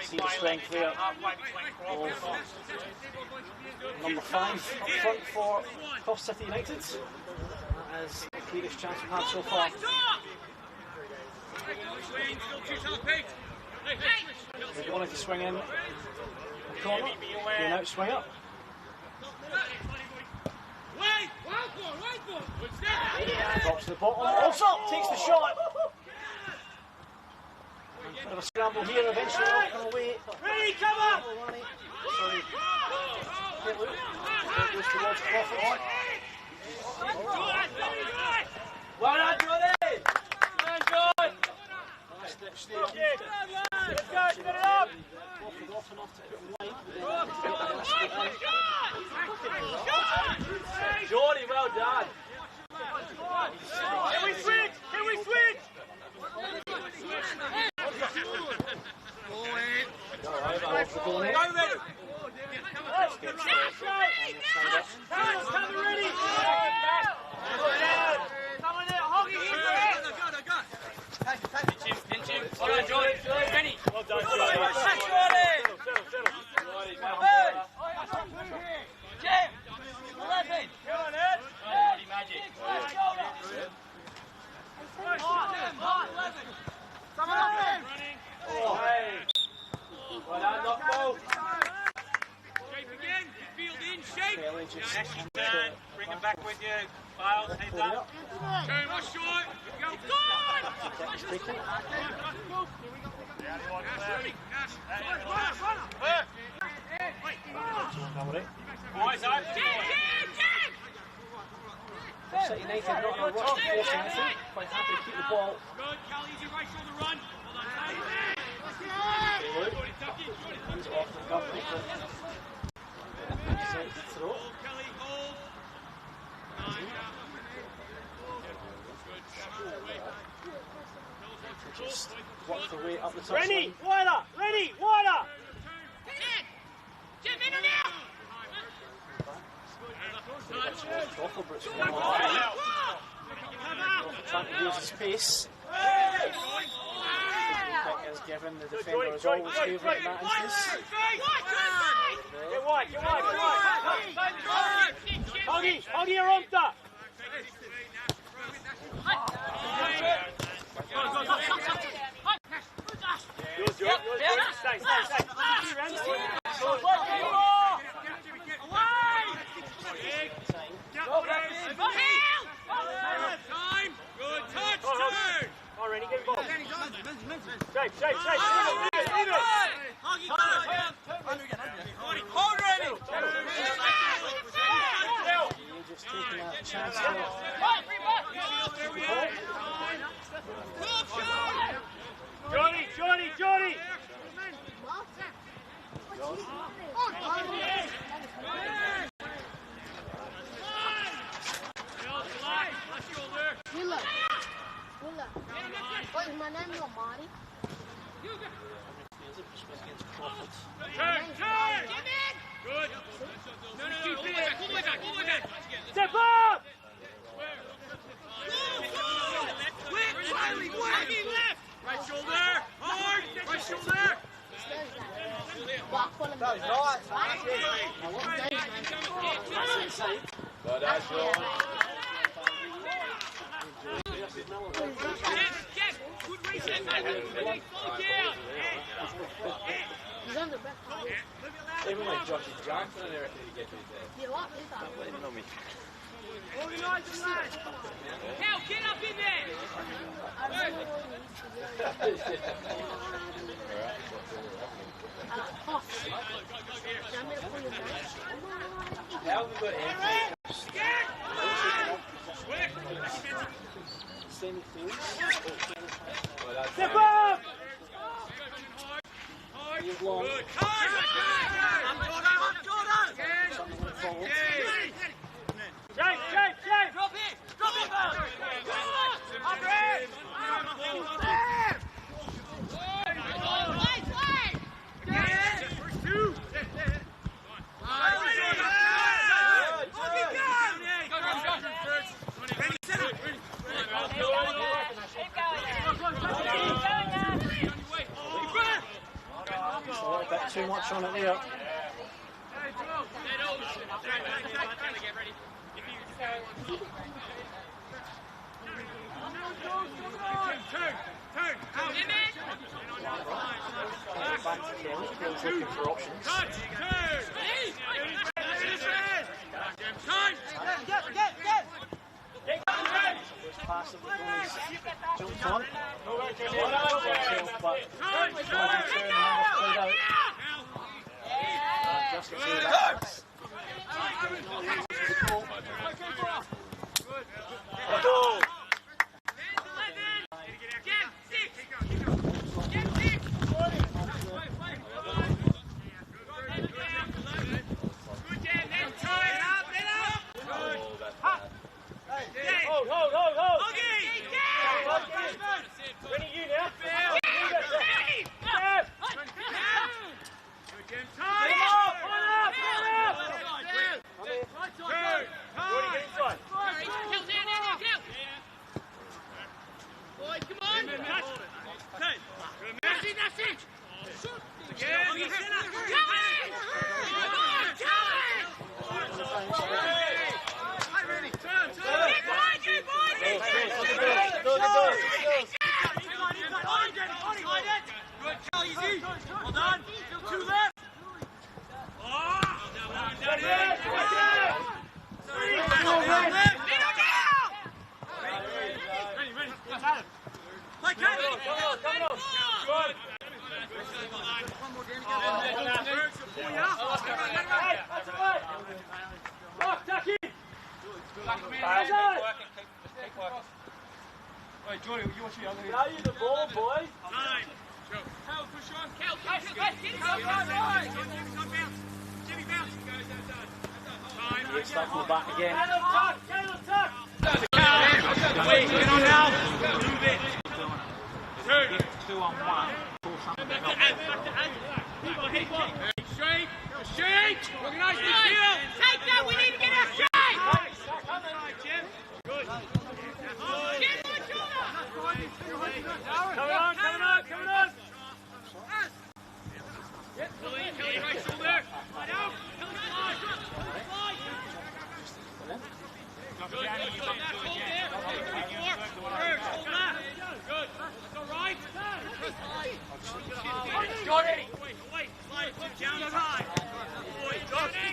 See the strength there of number 5 up front for Coffs City United. That is the clearest chance we've had so far. They wanted to swing in the corner, they now swing up. Drops to the bottom, also takes the shot. Bit of a scramble here, eventually walking away. Ready, come up! Sorry. Goes towards Crawford. Well done, Johnny! Well done! Nice stitch there. Let's go, get it up! Crawford off enough to put him wide. Johnny, well done! Can we switch? Can we switch? Go ready! Pinch him. Well done, Johnny. Ready. Well done, Johnny. Jim! 11! Come on, Ed! Magic. Someone up in! Oh, hey! Well done, knock ball. Shape again, field in, shape. Turn, bring him back with you. Files, heads up. Turn, watch short. Go, good! Boys, up. City United not in a rush to force anything. Quite happy to keep the ball. Good, Cal, easy right shoulder run. He's off the cover. Set to throw. Just work the way up the touchline. Ready, wider, ready, wider. Jim, in and out. Crawford, but it's trying to use his pace. Is given the defender is always favourite in that instance. Get wide, get wide, get wide. Hoggy, you're on top. Stay. Time. Good touch. Turn. All right, get ball. Shape. Leave it. Hold ready. You're just taking that chance. Johnny. What is my name? No, Marty. Turn. Good. No. Pull my back. Step up. Left. Right shoulder. Hard. Right shoulder. That's Inside. Well done, Sean. Good reset, He's on the back. Even like Josh Johnson and everything to get to his head. Yeah, what is that? They know me. Organise the lads. Cal, get up in there. How have we got anything? Semi-field. Step up! He's long. Good. Something forward. Shape. Drop it, Up it. First two. too much on it there. Back to Kelly. Kelly's looking for options. Pass that jumped on. But just to see that. Value the ball, boys. It's stuck from the back again. Get on now. Move it. 2 on 1. Straight. Straight. Organize the field. Take that. We need to get our straight. Good. Coming on. Kelly, right shoulder. Down. Good. That's all right. Jordan. Wait. Slide down high. Boy, Jordan.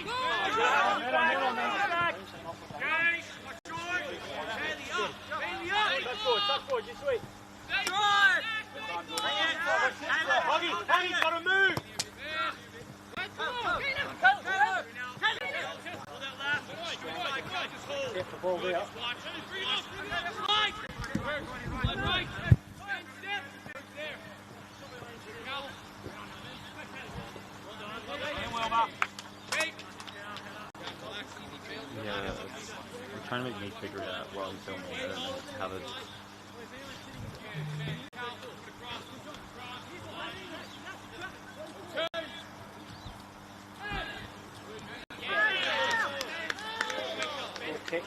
Touch forward, just wait. Drive. Huggy's got to move. Get the ball there. Yeah, I'm trying to make me figure it out while I'm filming it and have it. Kick.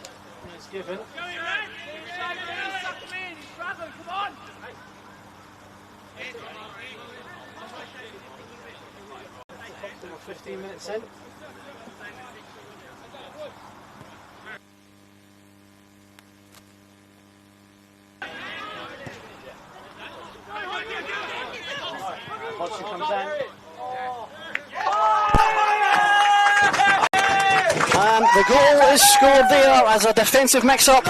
It's given. 15 minutes in. Hodgson comes in. And the goal is scored there as a defensive mix-up.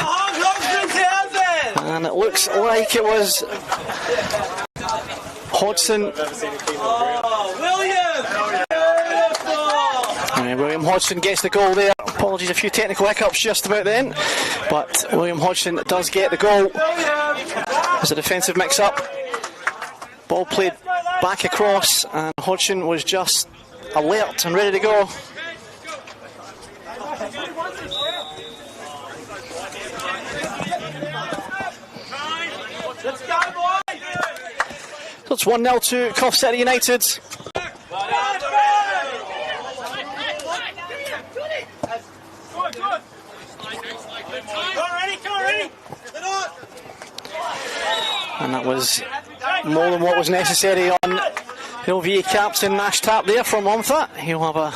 And it looks like it was Hodgson. William Hodgson gets the goal there. Apologies, a few technical hiccups just about then, but William Hodgson does get the goal as a defensive mix-up. Ball played back across, and Hodgson was just alert and ready to go. So it's 1-0 to Coffs City United. And that was more than what was necessary on The OVA captain Nash Tap there from Monza. He'll have a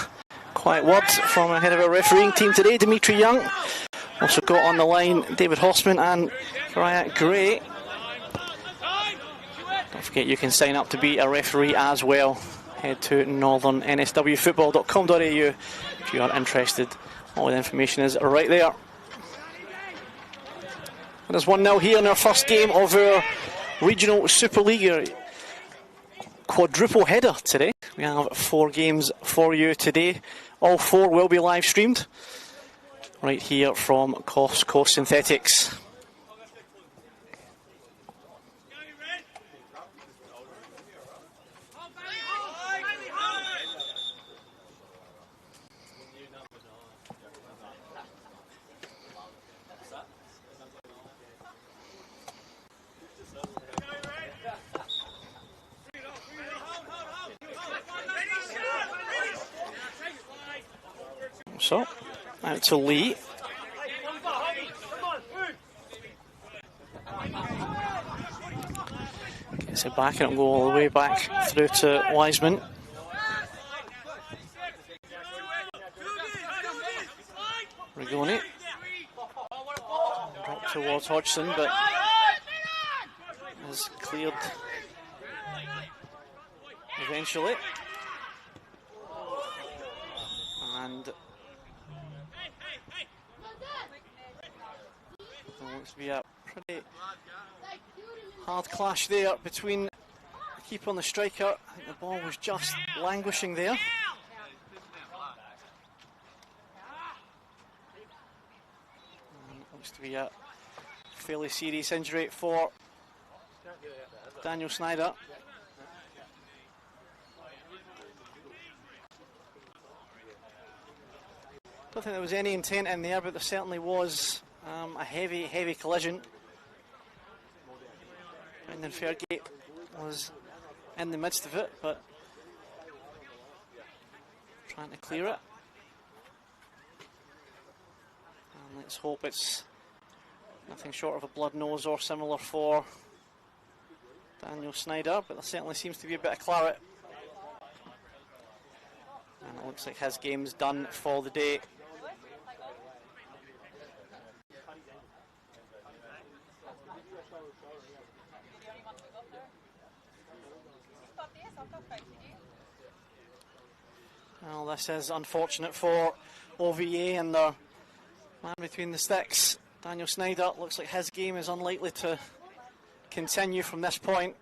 quiet word from ahead of our refereeing team today, Dimitri Young. Also got on the line David Hossman and Ryan Gray. Don't forget you can sign up to be a referee as well. Head to northernnswfootball.com.au if you are interested. All the information is right there. And there's 1-0 here in our first game of our Regional Super League quadruple header today. We have 4 games for you today. All 4 will be live streamed right here from Coffs Coast Synthetics. So, out to Lee. Gets it back and it'll go all the way back through to Wiseman. Rigoni. Drop towards Hodgson, but is cleared eventually. And looks to be a pretty hard clash there between the keeper and the striker. I think the ball was just languishing there. And looks to be a fairly serious injury for Daniel Snyder. Don't think there was any intent in there, but there certainly was a heavy collision. Brendan Fairgate was in the midst of it, but trying to clear it. And let's hope it's nothing short of a blood nose or similar for Daniel Snyder, but there certainly seems to be a bit of claret. And it looks like his game's done for the day. Well, this is unfortunate for OVA and their man between the sticks. Daniel Snyder, looks like his game is unlikely to continue from this point.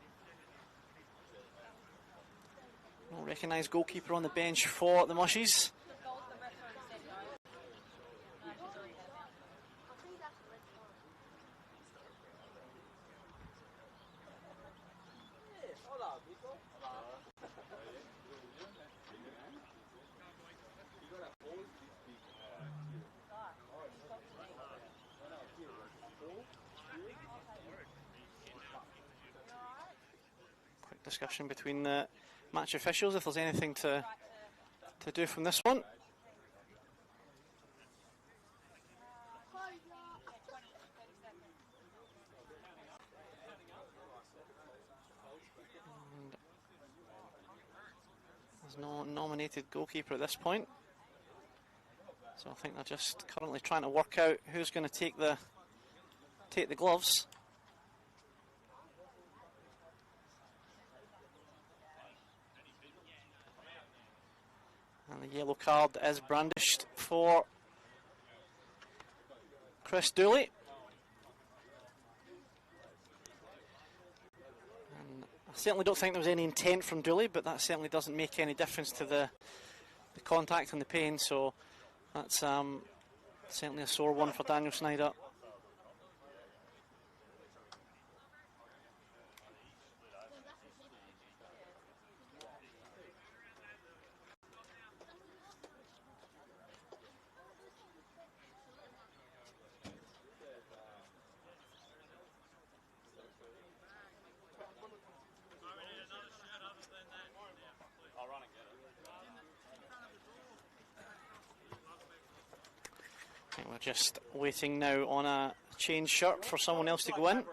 No recognised goalkeeper on the bench for the Mushies. Discussion between the match officials if there's anything to do from this one. And there's no nominated goalkeeper at this point, so I think they're just currently trying to work out who's going to take the gloves. And the yellow card is brandished for Chris Dooley. And I certainly don't think there was any intent from Dooley, but that certainly doesn't make any difference to the contact and the pain, so that's certainly a sore one for Daniel Snyder. We're just waiting now on a change shirt for someone else to go in.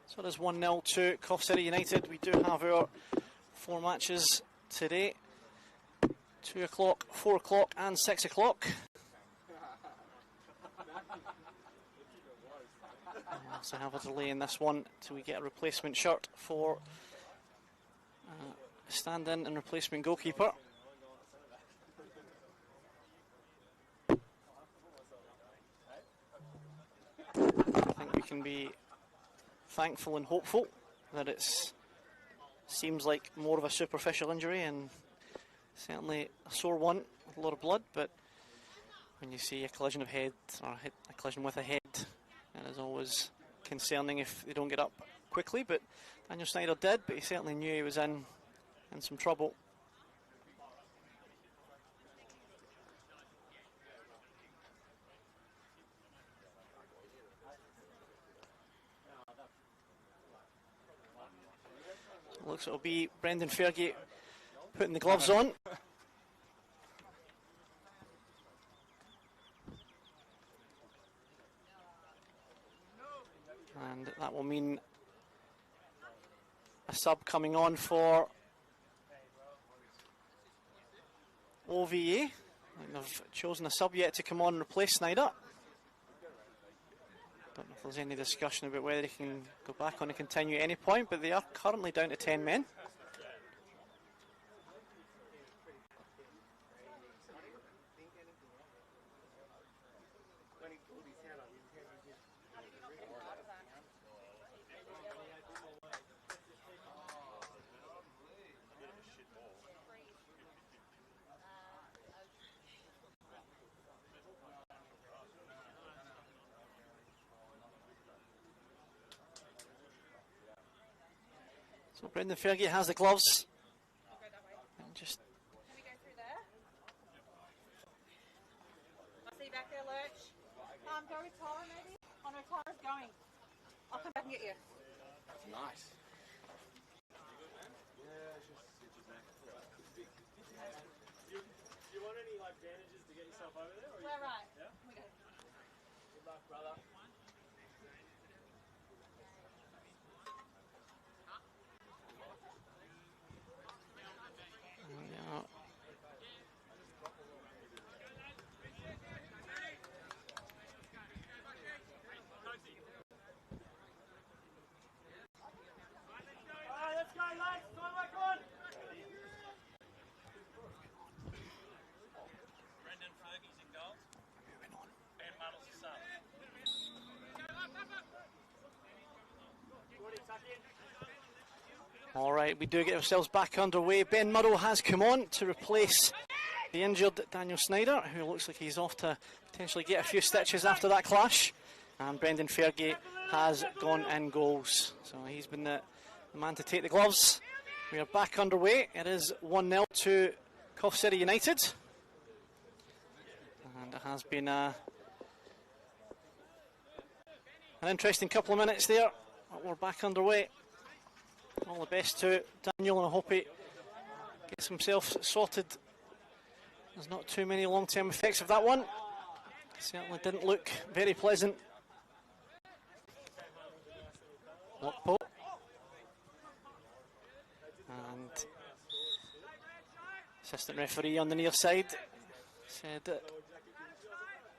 So it is 1-0 to Coffs City United. We do have our 4 matches today. 2 o'clock, 4 o'clock and 6 o'clock. We also have a delay in this one till we get a replacement shirt for a stand-in and replacement goalkeeper. I think we can be thankful and hopeful that it seems like more of a superficial injury and certainly a sore one with a lot of blood, but when you see a collision of head or a collision with a head, it is always concerning if they don't get up quickly. But Daniel Snyder did, but he certainly knew he was in some trouble. So looks it'll be Brendan Fairgate putting the gloves on. And that will mean a sub coming on for OVA. I think they've chosen a sub yet to come on and replace Snyder. Don't know if there's any discussion about whether they can go back on and continue at any point, but they are currently down to 10 men. So Brendan Fairgate has the gloves. And just Can we go through there? I see you back there, Lurch. Go with Tara maybe? Oh no, Tara's going. I'll come back and get you. Nice. Do you want any like bandages to get yourself over there? Or We're right. Yeah? We go. Good luck, brother. yeah. Alright, let's go, lads. Come back on. Brendan Fergie's in goal. Ben Muddle's a sub. Alright, we do get ourselves back underway. Ben Murrow has come on to replace the injured Daniel Snyder, who looks like he's off to potentially get a few stitches after that clash. And Brendan Fairgate has gone in goals. So he's been the man to take the gloves. We are back underway. It is 1-0 to Coffs City United. And it has been an interesting couple of minutes there. But we're back underway. All the best to Daniel, and I hope he gets himself sorted. There's not too many long-term effects of that one. Certainly didn't look very pleasant. Lockpole. And assistant referee on the near side said that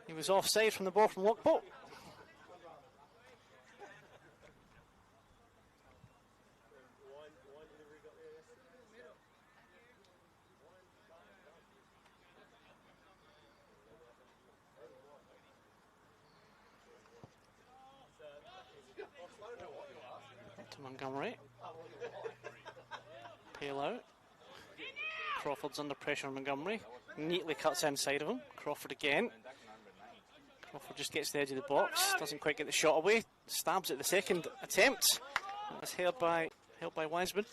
he was offside from the ball from Lockpole. To Montgomery. Pale out. Crawford's under pressure on Montgomery. Neatly cuts inside of him. Crawford again. Crawford just gets to the edge of the box. Doesn't quite get the shot away. Stabs at the second attempt. That's held by Wiseman.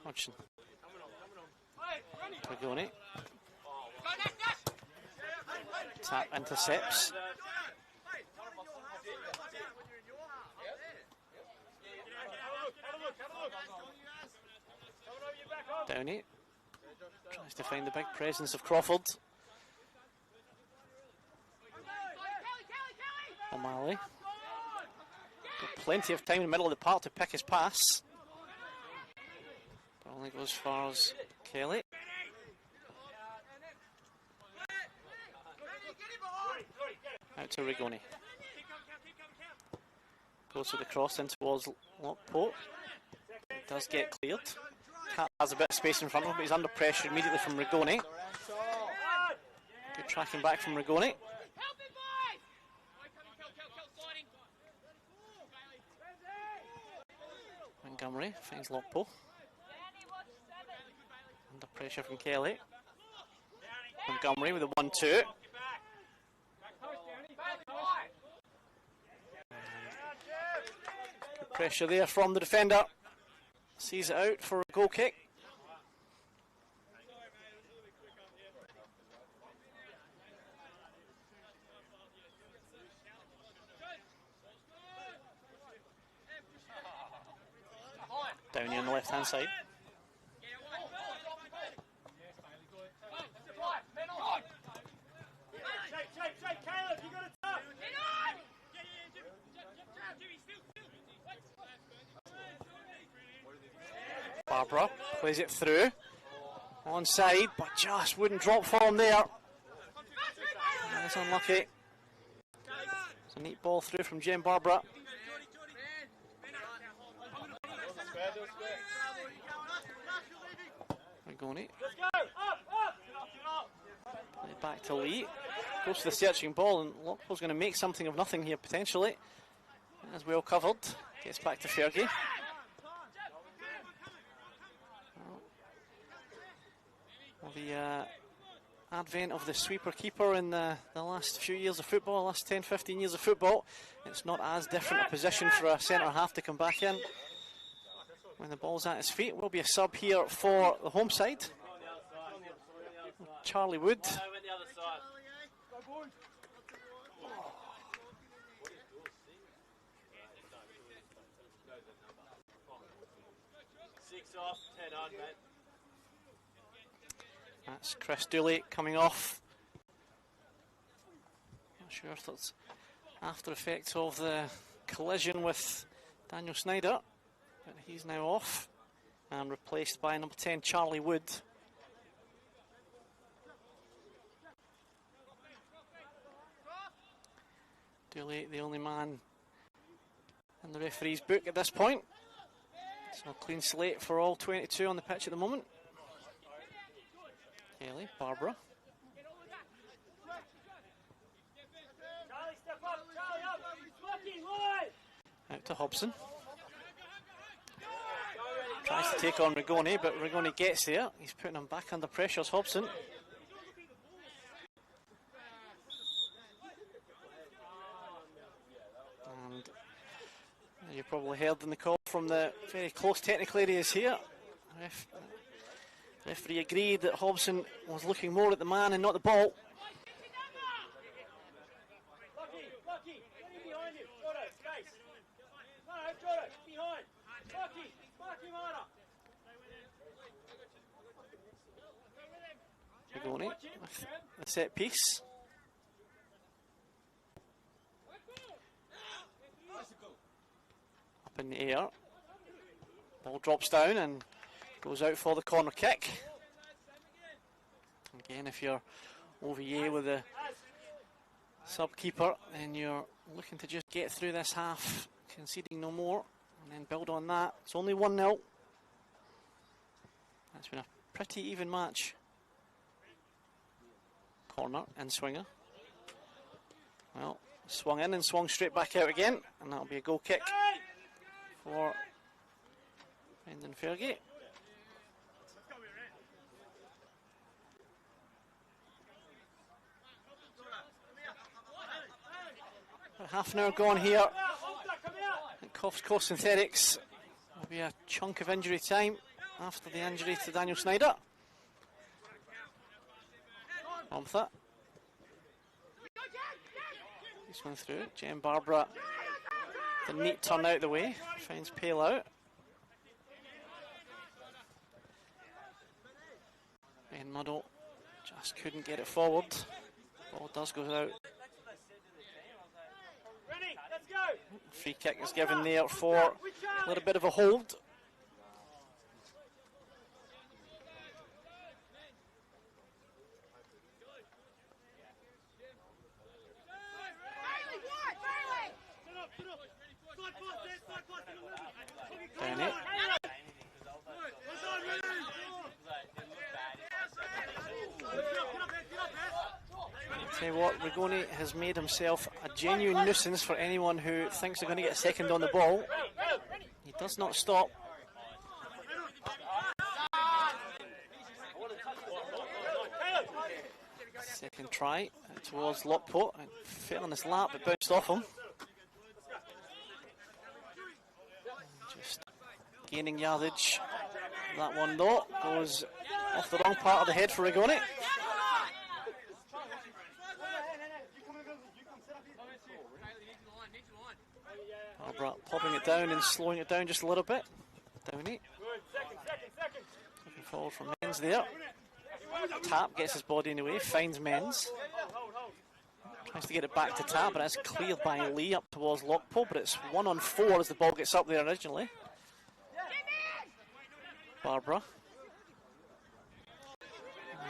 Hodgson. Pagoni. Tap intercepts. Downey tries to find the big presence of Crawford. O'Malley. Got plenty of time in the middle of the park to pick his pass. But only goes as far as Kelly. Out to Rigoni. Goes with the cross in towards Lockport. Does get cleared. Cat has a bit of space in front of him, but he's under pressure immediately from Rigoni. Good tracking back from Rigoni. Montgomery finds Lockport. Under pressure from Kelly. Montgomery with a 1-2. Good pressure there from the defender. Sees it out for a goal kick. Down here on the left hand side. Barbara plays it through. Onside, but just wouldn't drop for him there. That's unlucky. It's a neat ball through from Jen Barbara. Rigoni. Back to Lee. Goes to the searching ball, and Lockpool's going to make something of nothing here potentially. As well covered. Gets back to Fergie. Well, the advent of the sweeper keeper in the last few years of football, last 10-15 years of football, it's not as different a position for a centre half to come back in when the ball's at his feet. Will be a sub here for the home side. Charlie Wood. That's Chris Dooley coming off. Not sure if that's after effects of the collision with Daniel Snyder, but he's now off and replaced by number 10 Charlie Wood. Dooley, the only man in the referee's book at this point. So clean slate for all 22 on the pitch at the moment. Kelly, Barbara. Out to Hobson. Tries to take on Rigoni, but Rigoni gets there. He's putting him back under pressure as Hobson. And you probably heard in the call from the very close technical areas here. Referee agreed that Hobson was looking more at the man and not the ball. Rigoni with the set piece. Up in the air. Ball drops down and goes out for the corner kick. Again, if you're OVA with the sub-keeper, then you're looking to just get through this half, conceding no more, and then build on that. It's only 1-0. That's been a pretty even match. Corner and swinger. Well, swung in and swung straight back out again, and that'll be a goal kick for Brendan Fergie. Half an hour gone here at Coffs Coast Synthetics. There'll be a chunk of injury time after the injury to Daniel Snyder. On with that. This one through. Jen Barbara, the neat turn out the way, finds Pale out. Ben Muddle just couldn't get it forward. Ball does go out Free kick is given there for a little bit of a hold. Down it. Tell you what, Rigoni has made himself a genuine nuisance for anyone who thinks they're going to get a second on the ball. He does not stop. Second try towards Lockport. Fell on his lap, but bounced off him. Just gaining yardage. That one though goes off the wrong part of the head for Rigoni. Barbara popping it down and slowing it down just a little bit. Downey. Looking forward from Menz there. Tap gets his body in the way, finds Menz. Tries to get it back to Tap, but it's cleared by Lee up towards Lockpole, but it's 1-on-4 as the ball gets up there originally. Barbara.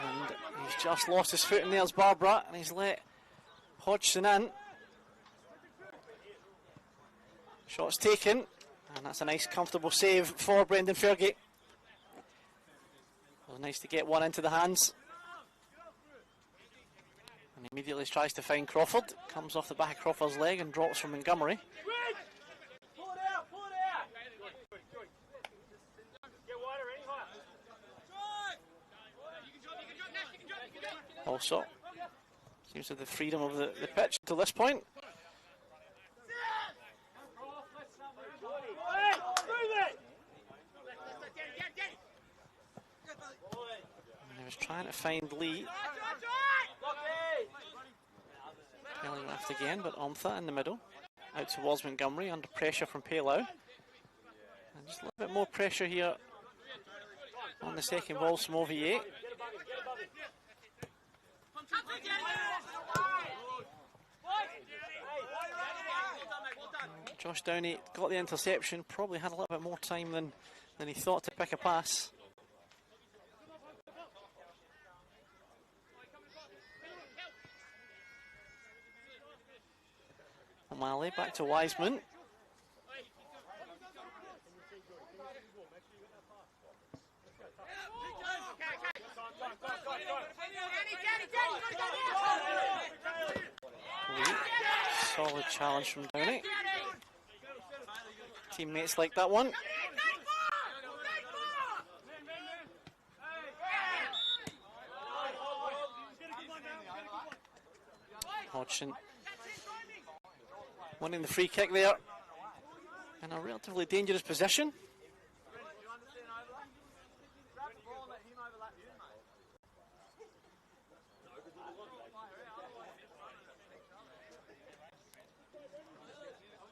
And he's just lost his foot, and there's Barbara, and he's let Hodgson in. Shots taken, and that's a nice comfortable save for Brendan Fergie. It was nice to get one into the hands. And immediately tries to find Crawford. Comes off the back of Crawford's leg and drops from Montgomery. Also, seems to have the freedom of the pitch to this point. He was trying to find Lee. Peeling left again, but Omtha in the middle. Out towards Montgomery, under pressure from Palau. And just a little bit more pressure here on the second ball from OVA. Josh Downey got the interception, probably had a little bit more time than he thought to pick a pass. O'Malley back to Wiseman. Lee. Solid challenge from Downey. Teammates like that one. Hodgson winning the free kick there in a relatively dangerous position.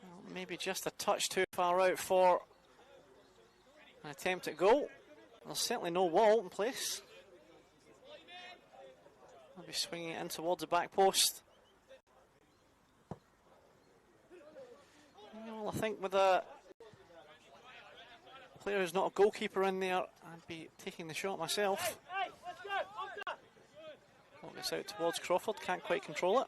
Well, maybe just a touch too far out for an attempt at goal. There's certainly no wall in place. I'll be swinging it in towards the back post. Well, I think with a player who's not a goalkeeper in there, I'd be taking the shot myself. Ball gets out towards Crawford, can't quite control it.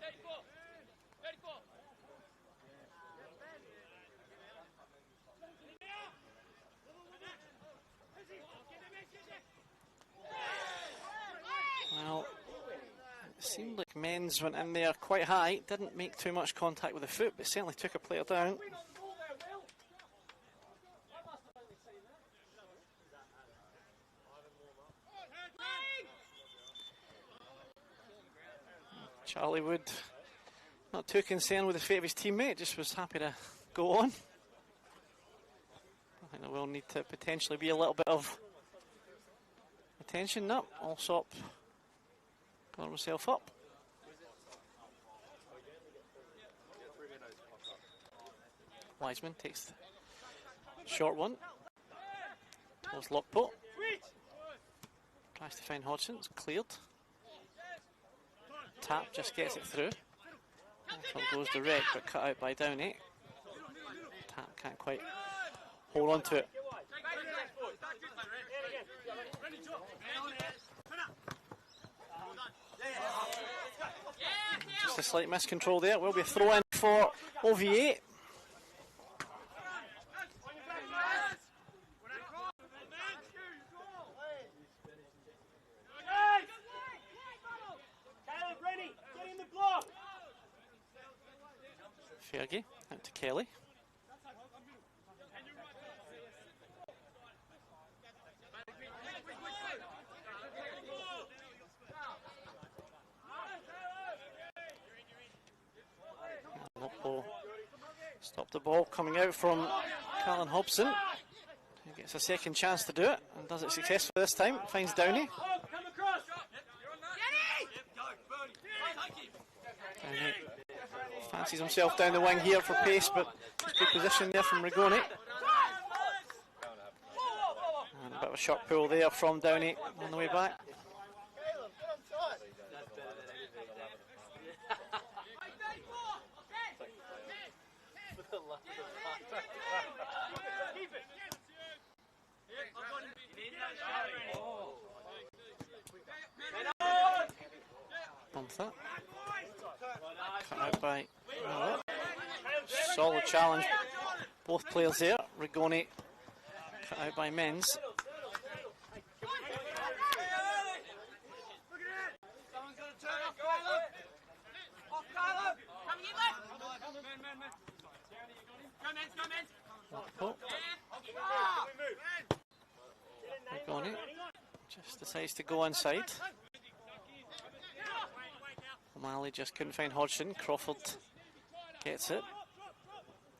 Well, it seemed like Menz went in there quite high, didn't make too much contact with the foot, but certainly took a player down. Charlie Wood, not too concerned with the fate of his teammate, just was happy to go on. I think there will need to potentially be a little bit of attention. No, Allsop got himself up. Wiseman takes the short one towards Lockport. Tries to find Hodgson, it's cleared. Tap just gets it through. That goes direct, but cut out by Downey. Can't quite hold on to it. Just a slight miscontrol there. Will be a throw in for OVA. Fergie out to Kelly. Stop the ball coming out from Callan Hobson. He gets a second chance to do it and does it successfully this time. Finds Downey. Downey fancies himself down the wing here for pace, but good position there from Rigoni. And a bit of a short pull there from Downey on the way back. That. Cut out by solid challenge. Both players there. Rigoni cut out by Menz. Rigoni just decides to go inside. O'Malley just couldn't find Hodgson. Crawford gets it.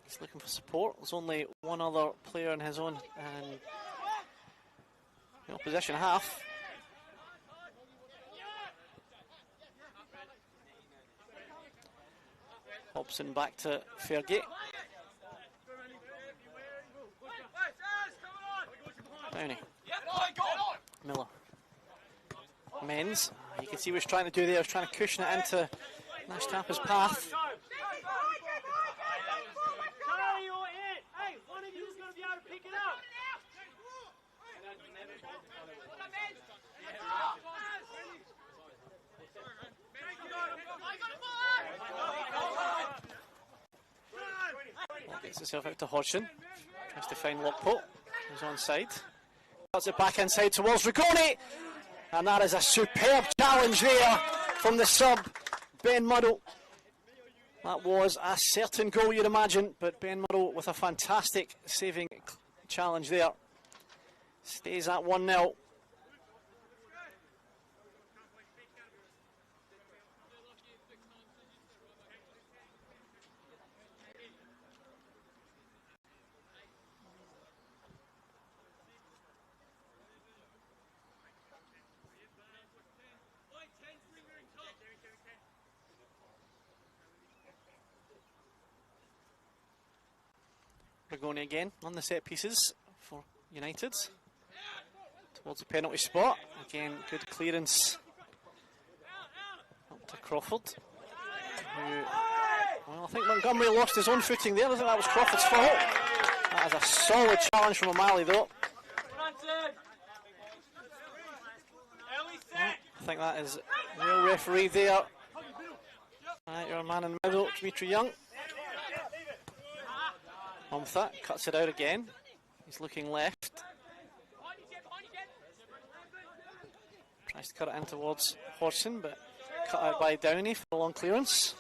He's looking for support. There's only one other player in his own and the opposition half. Hobson back to Fairgate. Downey. Miller. Menz. You can see what he's trying to do there. He's trying to cushion it into Nash Tapper's path. Gets himself out to Hodgson. Tries to find Lockport. He's onside. Cuts it back inside towards Rigoni. And that is a superb challenge there from the sub, Ben Muddle. That was a certain goal, you'd imagine, but Ben Muddle with a fantastic saving challenge there. Stays at 1-0. Rigoni again on the set pieces for United towards the penalty spot. Again, good clearance up to Crawford. Well, I think Montgomery lost his own footing there. I think that was Crawford's fault. That is a solid challenge from O'Malley, though. I think that is well refereed there. Right, your man in the middle, Dimitri Young. That cuts it out again. He's looking left. Tries to cut it in towards Hodgson, but cut out by Downey for a long clearance.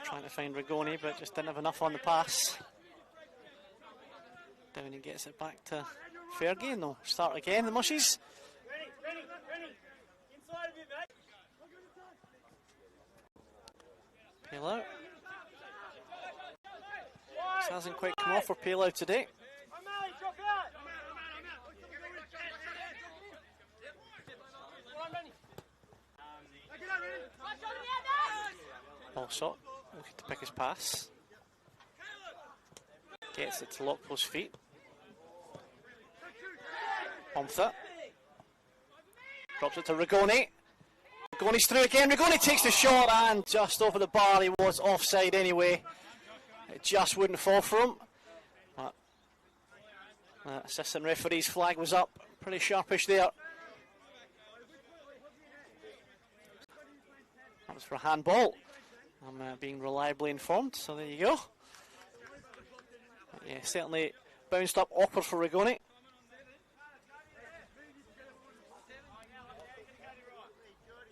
Trying to find Rigoni, but just didn't have enough on the pass. Downey gets it back to Fergie, and they'll start again, the Mushies. Pale out. This hasn't quite come off for Pale out today. Ball shot, looking to pick his pass. Gets it to Lockpo's feet. Omtha. Drops it to Rigoni. Rigoni's through again. Rigoni takes the shot and just over the bar. He was offside anyway. It just wouldn't fall for him. But assistant referee's flag was up. Pretty sharpish there. That was for a handball. I'm being reliably informed, so there you go. But yeah, certainly bounced up awkward for Rigoni.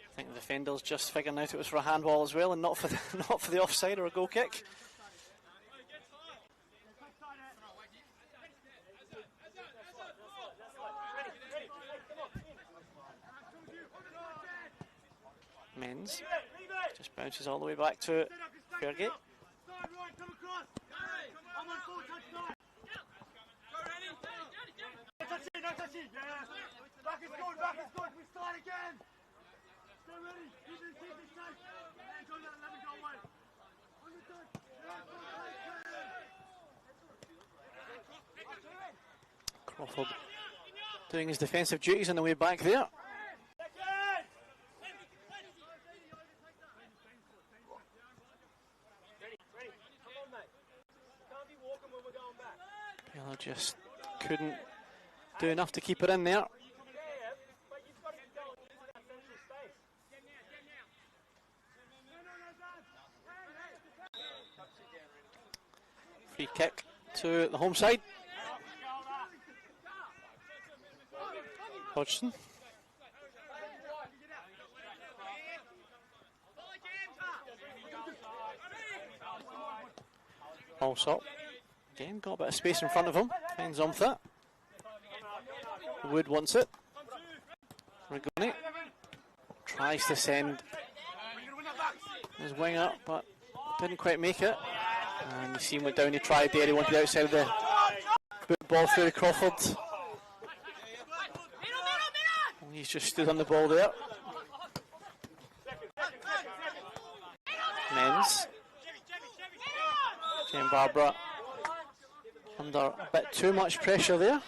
I think the defender's just figuring out it was for a handball as well, and not for the offside or a goal kick. Menz just bounces all the way back to Fairgate. Crawford doing his defensive duties on the way back there. Just couldn't do enough to keep it in there. Free kick to the home side. Hodgson. Also. Again, got a bit of space in front of him. Finds Omtha. Wood wants it. Rigoni tries to send his winger, but didn't quite make it. And you see what Downey tried there. He wanted the outside of the ball through Crawford. He's just stood on the ball there. Menz. Jane Barbara under a bit too much pressure there.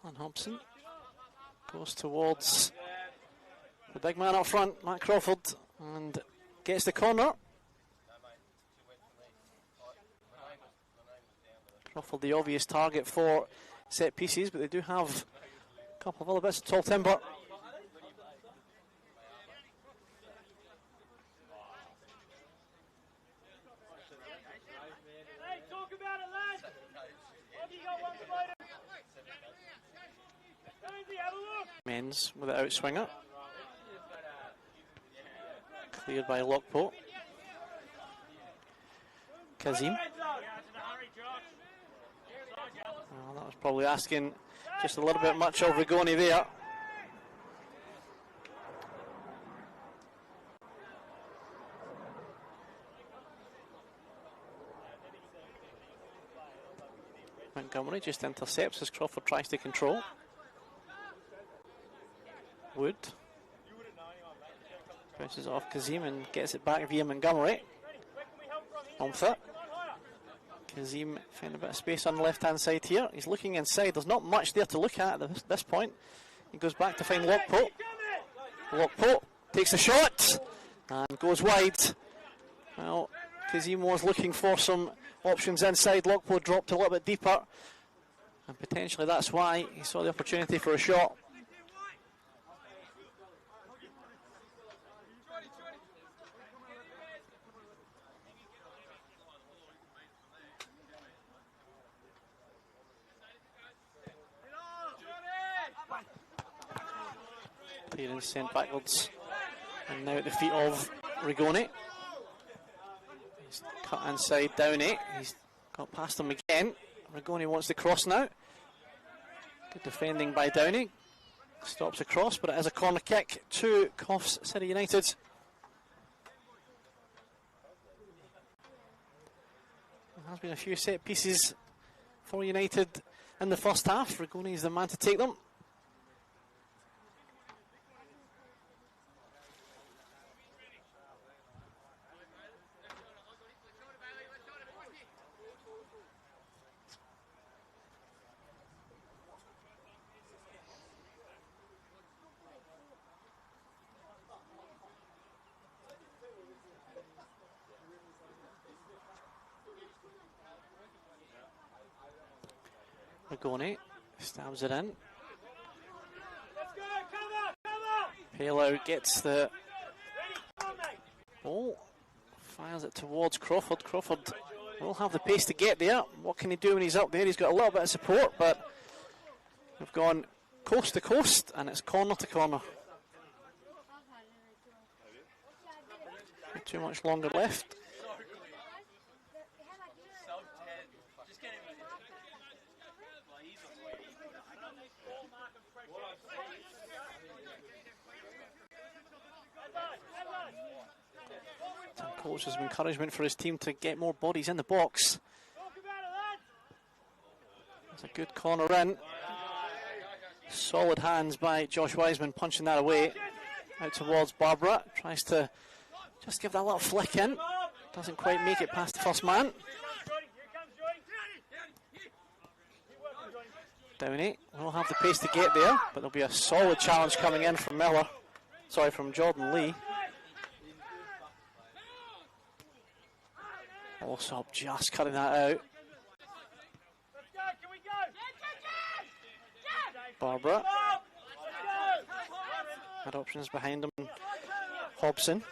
Callan Hobson goes towards the big man up front, Matt Crawford, and gets the corner. Crawford the obvious target for set pieces, but they do have a couple of other bits of tall timber. Hey, talk about it, lads! Oggy got one floater! Jonesy, have a look! Menz with it out swinger. Cleared by Lockport. Kazim. Well, that was probably asking just a little bit much of Rigoni there. Montgomery just intercepts as Crawford tries to control. Wood bounces off Kazim and gets it back via Montgomery. Omtha. Kazim found a bit of space on the left hand side here. He's looking inside. There's not much there to look at this point. He goes back to find Lockport. Lockport takes a shot and goes wide. Well, Kazim was looking for some options inside. Lockport dropped a little bit deeper, and potentially that's why he saw the opportunity for a shot. Clearance sent backwards, and now at the feet of Rigoni. He's cut inside Downey. He's got past him again. Rigoni wants the cross now. Good defending by Downey. Stops the cross, but it is a corner kick to Coffs City United. There has been a few set pieces for United in the first half. Rigoni is the man to take them. Rigoni stabs it in. Halo gets the ball, fires it towards Crawford. Crawford will have the pace to get there. What can he do when he's up there? He's got a little bit of support, but we've gone coast to coast and it's corner to corner. Not too much longer left. Coach has encouragement for his team to get more bodies in the box. It's a good corner in. Solid hands by Josh Wiseman punching that away. Out towards Barbara. Tries to just give that little flick in. Doesn't quite make it past the first man. Downey will have the pace to get there, but there'll be a solid challenge coming in from Miller. Sorry, from Jordan Lee. Also just cutting that out. Barbara had options behind him. Hobson.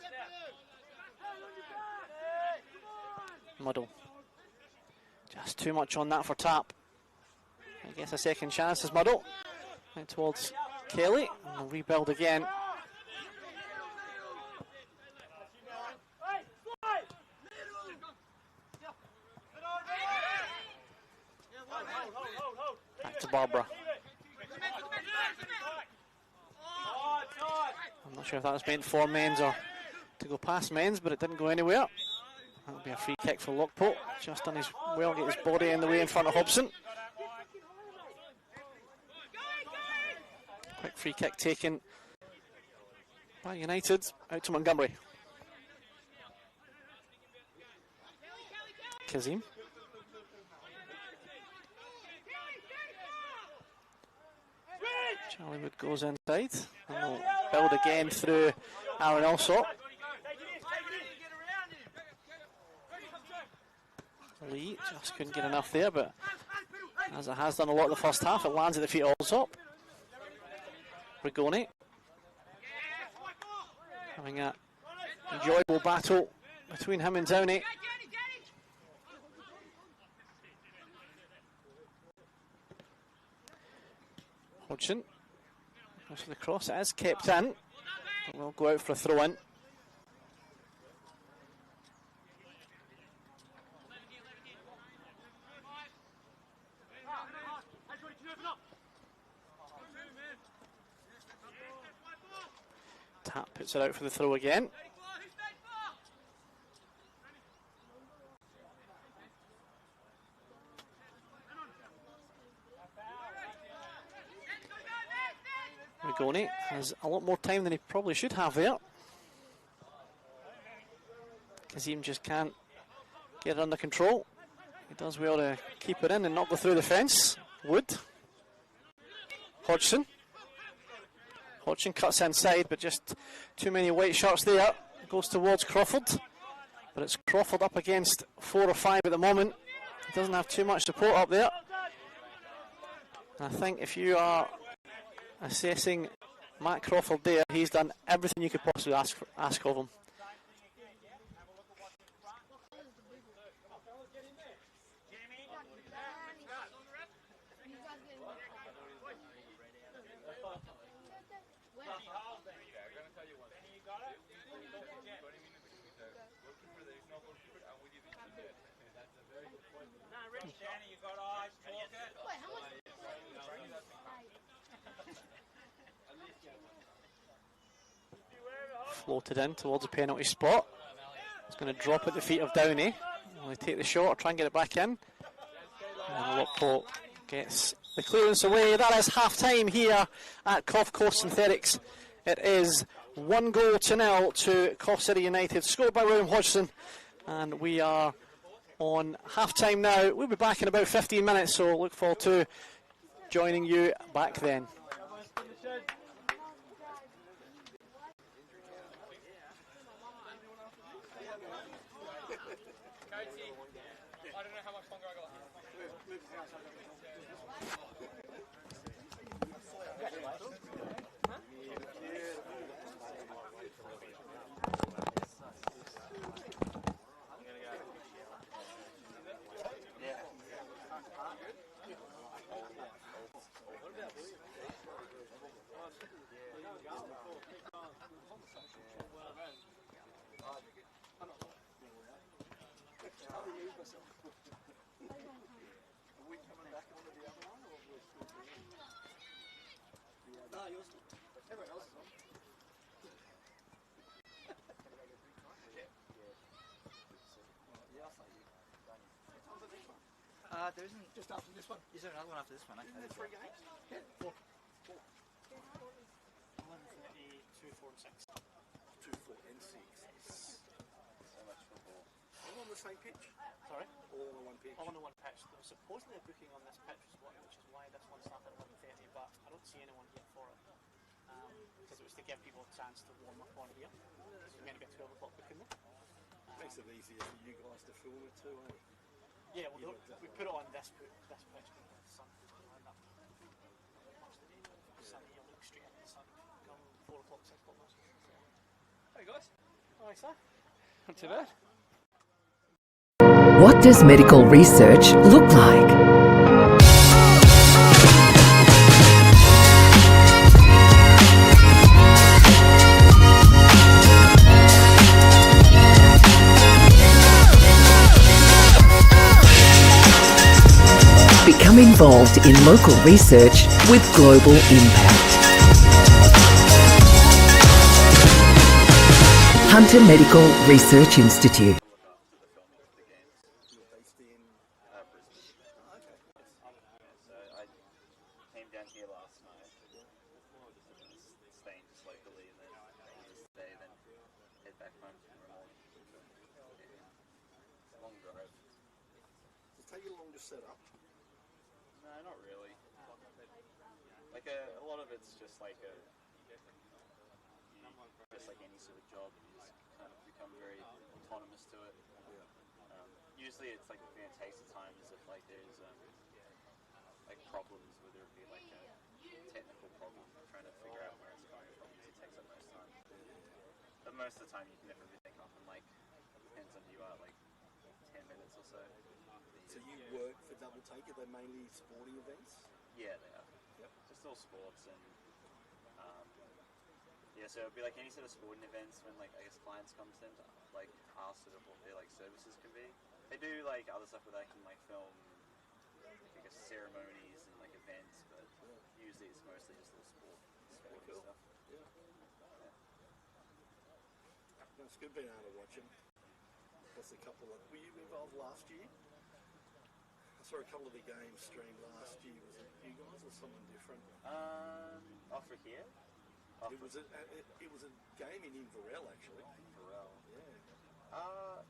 Muddle. Just too much on that for Tap. I guess a second chance is Muddle. Out towards Kelly. And they'll rebuild again. Back to Barbara. I'm not sure if that was meant for men's or to go past men's, but it didn't go anywhere. That'll be a free kick for Lockport. Just done his well, get his body in the way in front of Hobson. Quick free kick taken by United out to Montgomery. Kazim. Charliewood goes inside and will build again through Aaron Alsop. Lee just couldn't get enough there, but as it has done a lot of the first half, it lands at the feet of Alsop. Rigoni having an enjoyable battle between him and Downey. Hodgson goes for the cross, it is kept in, but we'll go out for a throw in. Tap puts it out for the throw again. Rigoni has a lot more time than he probably should have there. Kazim just can't get it under control. He does well to keep it in and not go through the fence. Wood. Hodgson. Hodgson cuts inside, but just too many white shirts there. Goes towards Crawford. But it's Crawford up against 4 or 5 at the moment. He doesn't have too much support up there. And I think if you are assessing Matt Crawford there, he's done everything you could possibly ask of him. Floated in towards the penalty spot. It's going to drop at the feet of Downey. Will he take the shot or try and get it back in? And Lockport gets the clearance away. That is half time here at Coffs Synthetics. It is 1-0 to Coffs City United, scored by William Hodgson, and we are on half time now. We'll be back in about 15 minutes, so look forward to joining you back then. I don't know how much longer I got. There isn't. Just after this one. Is there another one after this one? Okay. 3 games? Yeah. 4. 4. 2, 4 and 6. 2, 4 and 6. So much football. All on the same pitch? Sorry? All on the one pitch? All on the one pitch. There was supposedly a booking on this pitch, which is why this one started at 11:30, but I don't see anyone here for it. Because it was to give people a chance to warm up on here. So we're going to get 12 o'clock booking there. Makes it easier for you guys to film it too, eh? Yeah, we put it on this pitch because the sun lined up. Sun here, look straight at the sun. Come 4 o'clock, 6 o'clock. Hey guys. Alright, sir. Not too bad. What does medical research look like? Become involved in local research with global impact. Hunter Medical Research Institute. Set up? No, not really. Like a lot of it's just like just like any sort of job, you just kind of become very autonomous to it. Usually it's like the thing that takes the time is if like there's like problems, whether it be like a technical problem, trying to figure out where it's coming from, it takes up most time. But most of the time you can never pick up and like, depends on you are like 10 minutes or so. So you work for Double Take, are they mainly sporting events? Yeah, they are. Yep. Just all sports and yeah, so it'd be like any sort of sporting events when like I guess clients come to them to like ask sort of what their like services can be. They do like other stuff where they can like film I guess ceremonies and like events, but usually it's mostly just all sporting stuff. Yeah. No, it's good being able to watch them. Plus a couple of, were you involved last year? I saw a couple of the games streamed last year. Was it you guys or someone different? Offer here? It was a game in Inverell actually. Inverell. Yeah.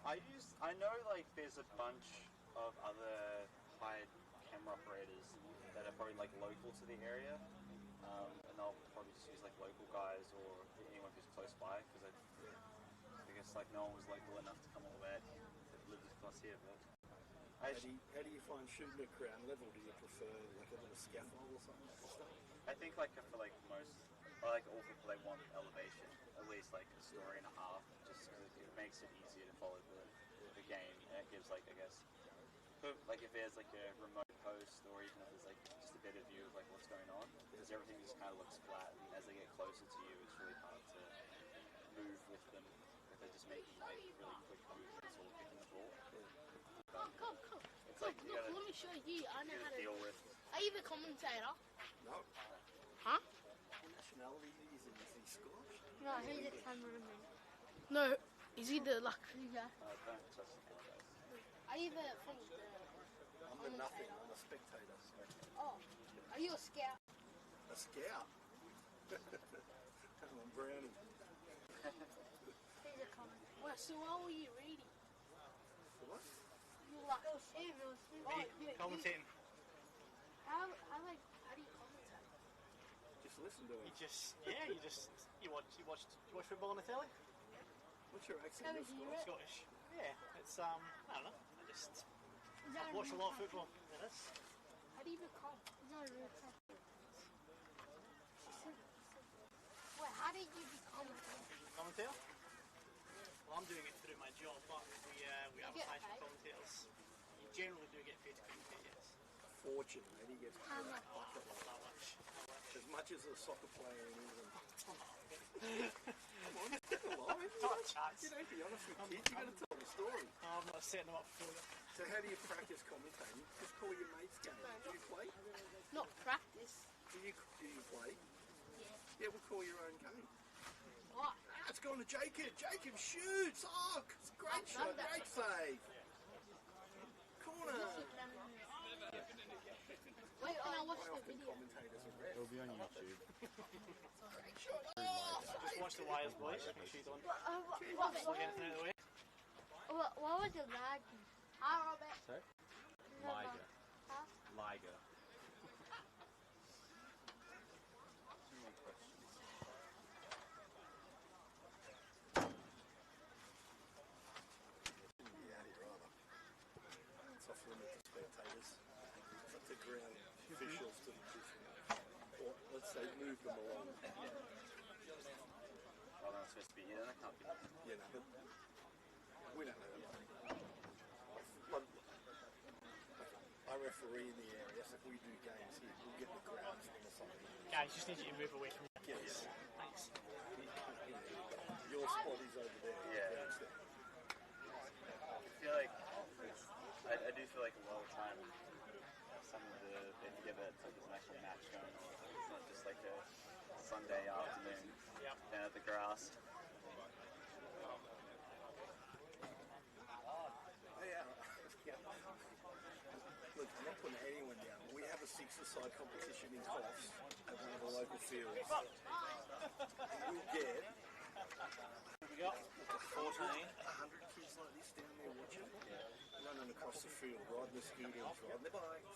I know like there's a bunch of other hired camera operators that are probably like local to the area, and they'll probably just use like local guys or anyone who's close by because I guess like no one was local enough to come all the way that lives across here. But how do you find shooting at ground level? Do you prefer like a little scaffold or something like that? I think like for like most, or like all people they want elevation, at least like a story and a half, just because it makes it easier to follow the game, and it gives like I guess, like if there's like a remote post or even if there's like just a better view of like what's going on, because everything just kind of looks flat, and as they get closer to you, it's really hard to move with them if they're just making like really quick movements or kicking the ball. Come. It's like you gotta, Let me show you. I know how to deal with. Are you the commentator? No. Huh? What nationality is he? Is he Scottish? No, he's the cameraman. No, is he the luxury guy? Don't trust the guys. Are you the from I'm I'm a nothing. I'm a spectator. Oh, are you a scout? A scout? I'm a brownie. Here's a comment. Well, so what were you reading? What? You like, oh, Steve, it was Steve. Oh, you, Commentating. how do you commentate? Just listen to You it. you watch football on the telly? What's your How accent? do you hear it? Scottish. Yeah, it's I don't know. Is that I watch a real lot of comment? football. It is. How do you become? Is that a real comment? Wait, how did you become a commentator? Commentator? Well, I'm doing it through my job, but we advertise for paid? commentators. You generally do get paid to commentate, yes. Fortune, and he gets How paid much? Not much. as much as a soccer player in England. Come on. Come on, lie. Not a chance. You know, be honest with kids, you got to tell the story. I'm not setting them up for you. So how do you practice commentating? Just call your mates game. Do you play? Not practice. Do you play? Yeah. Yeah, we'll call your own game. What? Ah, it's gone to Jacob. Jacob shoots. Oh, great I've shot. done that Great save. Corner. Wait, can I watch the Often video? commentators are red. It'll be on YouTube. Great shot. Oh, Just watch the wires, boys. Make sure you don't Robert, get anything out of the way. what was the lag? Hi, Robert. Sorry? Liger. Huh? Liger. It's off limit to spectators. It's up to ground officials to or let's say move them along. Well, they're not supposed to be here, then I can't be here. You know, but we don't know that. But I referee in the area, so if we do games here, we'll get the grounds from the side. Guys, just need you to move away from the Yes. Thanks. Your spot is over there. Yeah. Ground's there. I feel like I do feel like a lot of the time some of they forget that it's like there's an actual match going on. It's not just like a Sunday afternoon down at the grass. Look, I'm not putting anyone down. We have a six-a-side competition in Coffs at one of the local fields. We'll get We got 100 kids like this down there watching, running across the field, riding the scooters, riding their bikes,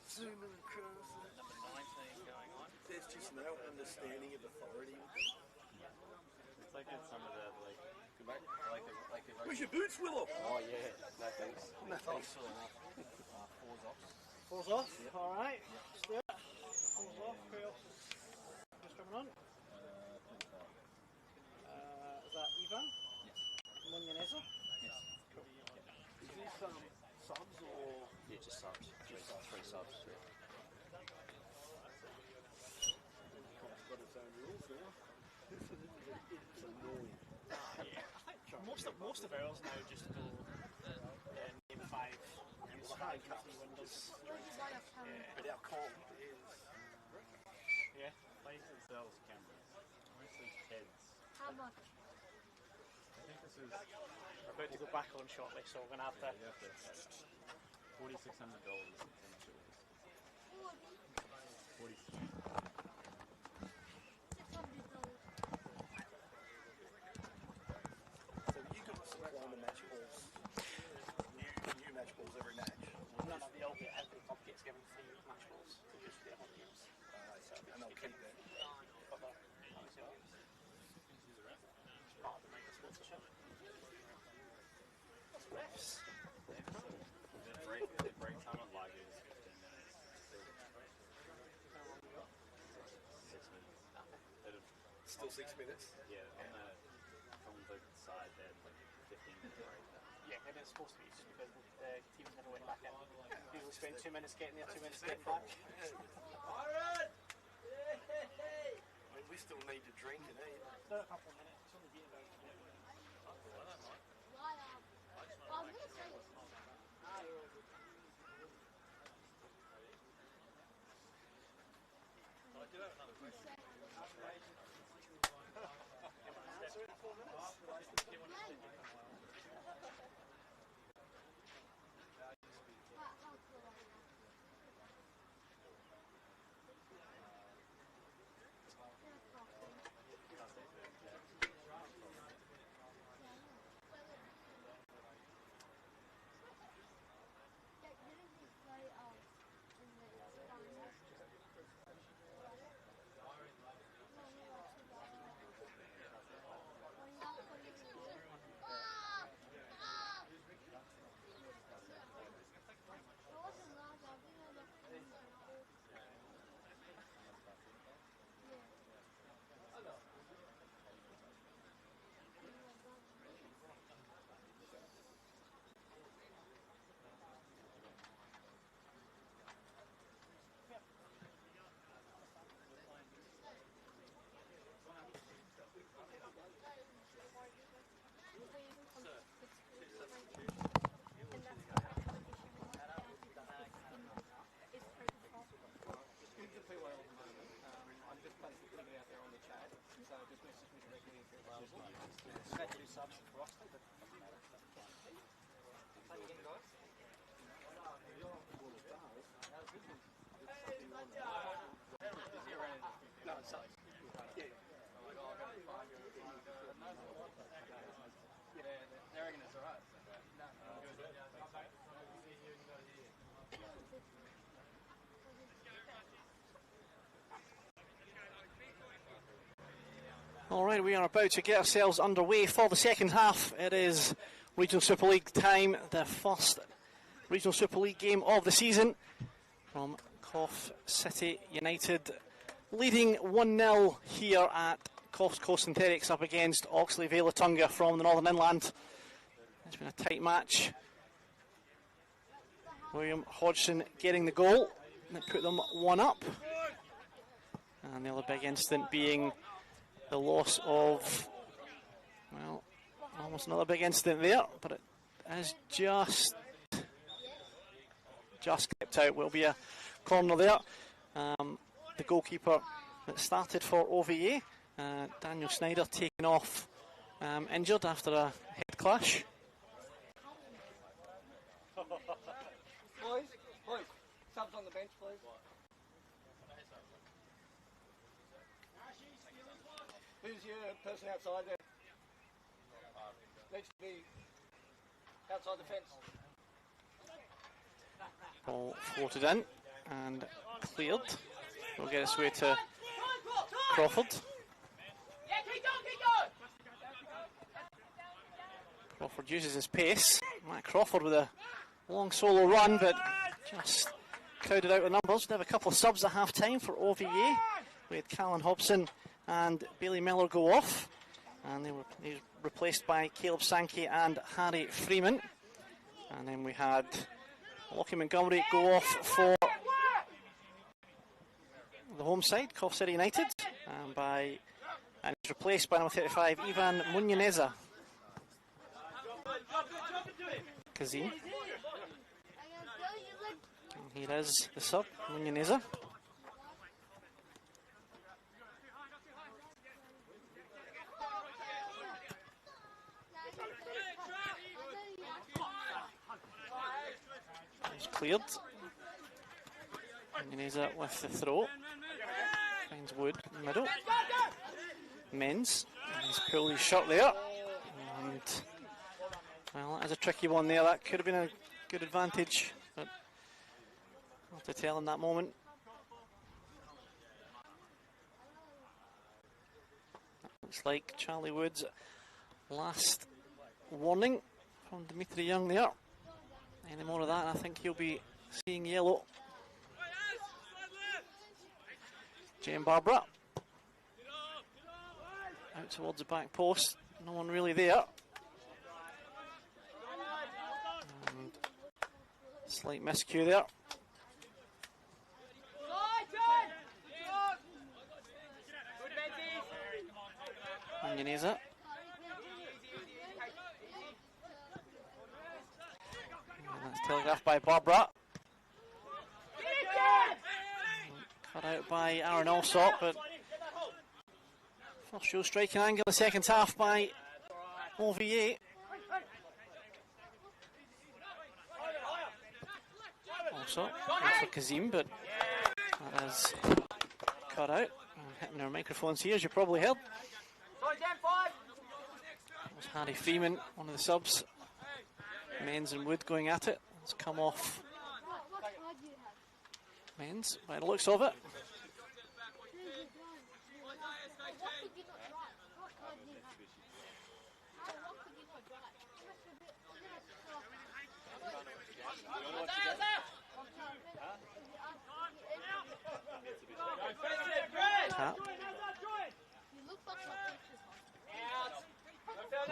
zooming across. Number 19 going on. There's just no understanding of authority. It's like in some of the Where's your boots, Willow? Oh yeah, no thanks. No. Fours off. Alright. Stuart. Fours off. Who else is just coming on? Is that Ivan? Yes. Munyaneza? Yes. Is this subs or? Yeah, just subs. Three subs. Yeah. Got its own rules now. It's annoying. Yeah. I think most of ours now just go name five strategy windows. But our comp is. Yeah. Places sells cameras. Mostly heads. How much? I think this is. We're about to go back on shortly, so we're gonna have to. You have to $4,600. 600 So you can supply the match balls. New match balls every match. None of the old every club gets given free match balls to just get on games. And they'll keep that. Part of the mega sponsorship. Refs. The break time on Liger is 15 minutes. 6 minutes. Still 6 minutes. Yeah, from the side there, like 15-minute break. Yeah, and it's supposed to be just because the teams never went back in. People spend 2 minutes getting there, 2 minutes getting back. I mean, we still need to drink and eat. Still a couple of minutes. It's only been about a minute. I'm going to say this. Alright, we are about to get ourselves underway for the second half. It is Regional Super League time, the first Regional Super League game of the season from Coffs City United, leading 1-0 here at Coffs Coast Synthetics up against Oxley Vale Attunga from the Northern Inland. It's been a tight match. William Hodgson getting the goal, that put them 1 up. And the other big incident being the loss of, well, almost another big incident there, but it is just kept out. Will be a corner there. The goalkeeper that started for OVA, Daniel Snyder, taken off injured after a head clash. Boys, subs on the bench, please. Who's your person outside there? Needs to be outside the fence. Ball floated in and cleared. We'll get its way to Crawford. Crawford uses his pace. Matt Crawford with a long solo run, but just crowded out with numbers. We have a couple of subs at half time for OVA. We had Callan Hobson and Bailey Miller go off, and they were replaced by Caleb Sankey and Harry Freeman. And then we had Lockie Montgomery go off for the home side, Coffs City United, and he's replaced by number 35, Ivan Munyaneza. Kazim. And here is the sub, Munyaneza. It's cleared. Munyaneza with the throw. Finds Wood in the middle. Menz. He's pulled his shot there. And, well, that is a tricky one there. That could have been a good advantage, but hard to tell in that moment. Looks like Charlie Wood's last warning from Dimitri Young there. Any more of that, I think he'll be seeing yellow. Jane Barbara out towards the back post. No one really there. And slight miscue there. Munyaneza. That's telegraphed by Barbara. Cut out by Aaron Alsop, but first show striking angle in the second half by OVA. Also, for Kazim, but that is cut out. I'm hitting our microphones here, as you probably heard. That was Harry Freeman, one of the subs. Menz and Wood going at it. It's come off Menz by the looks of it. Tap.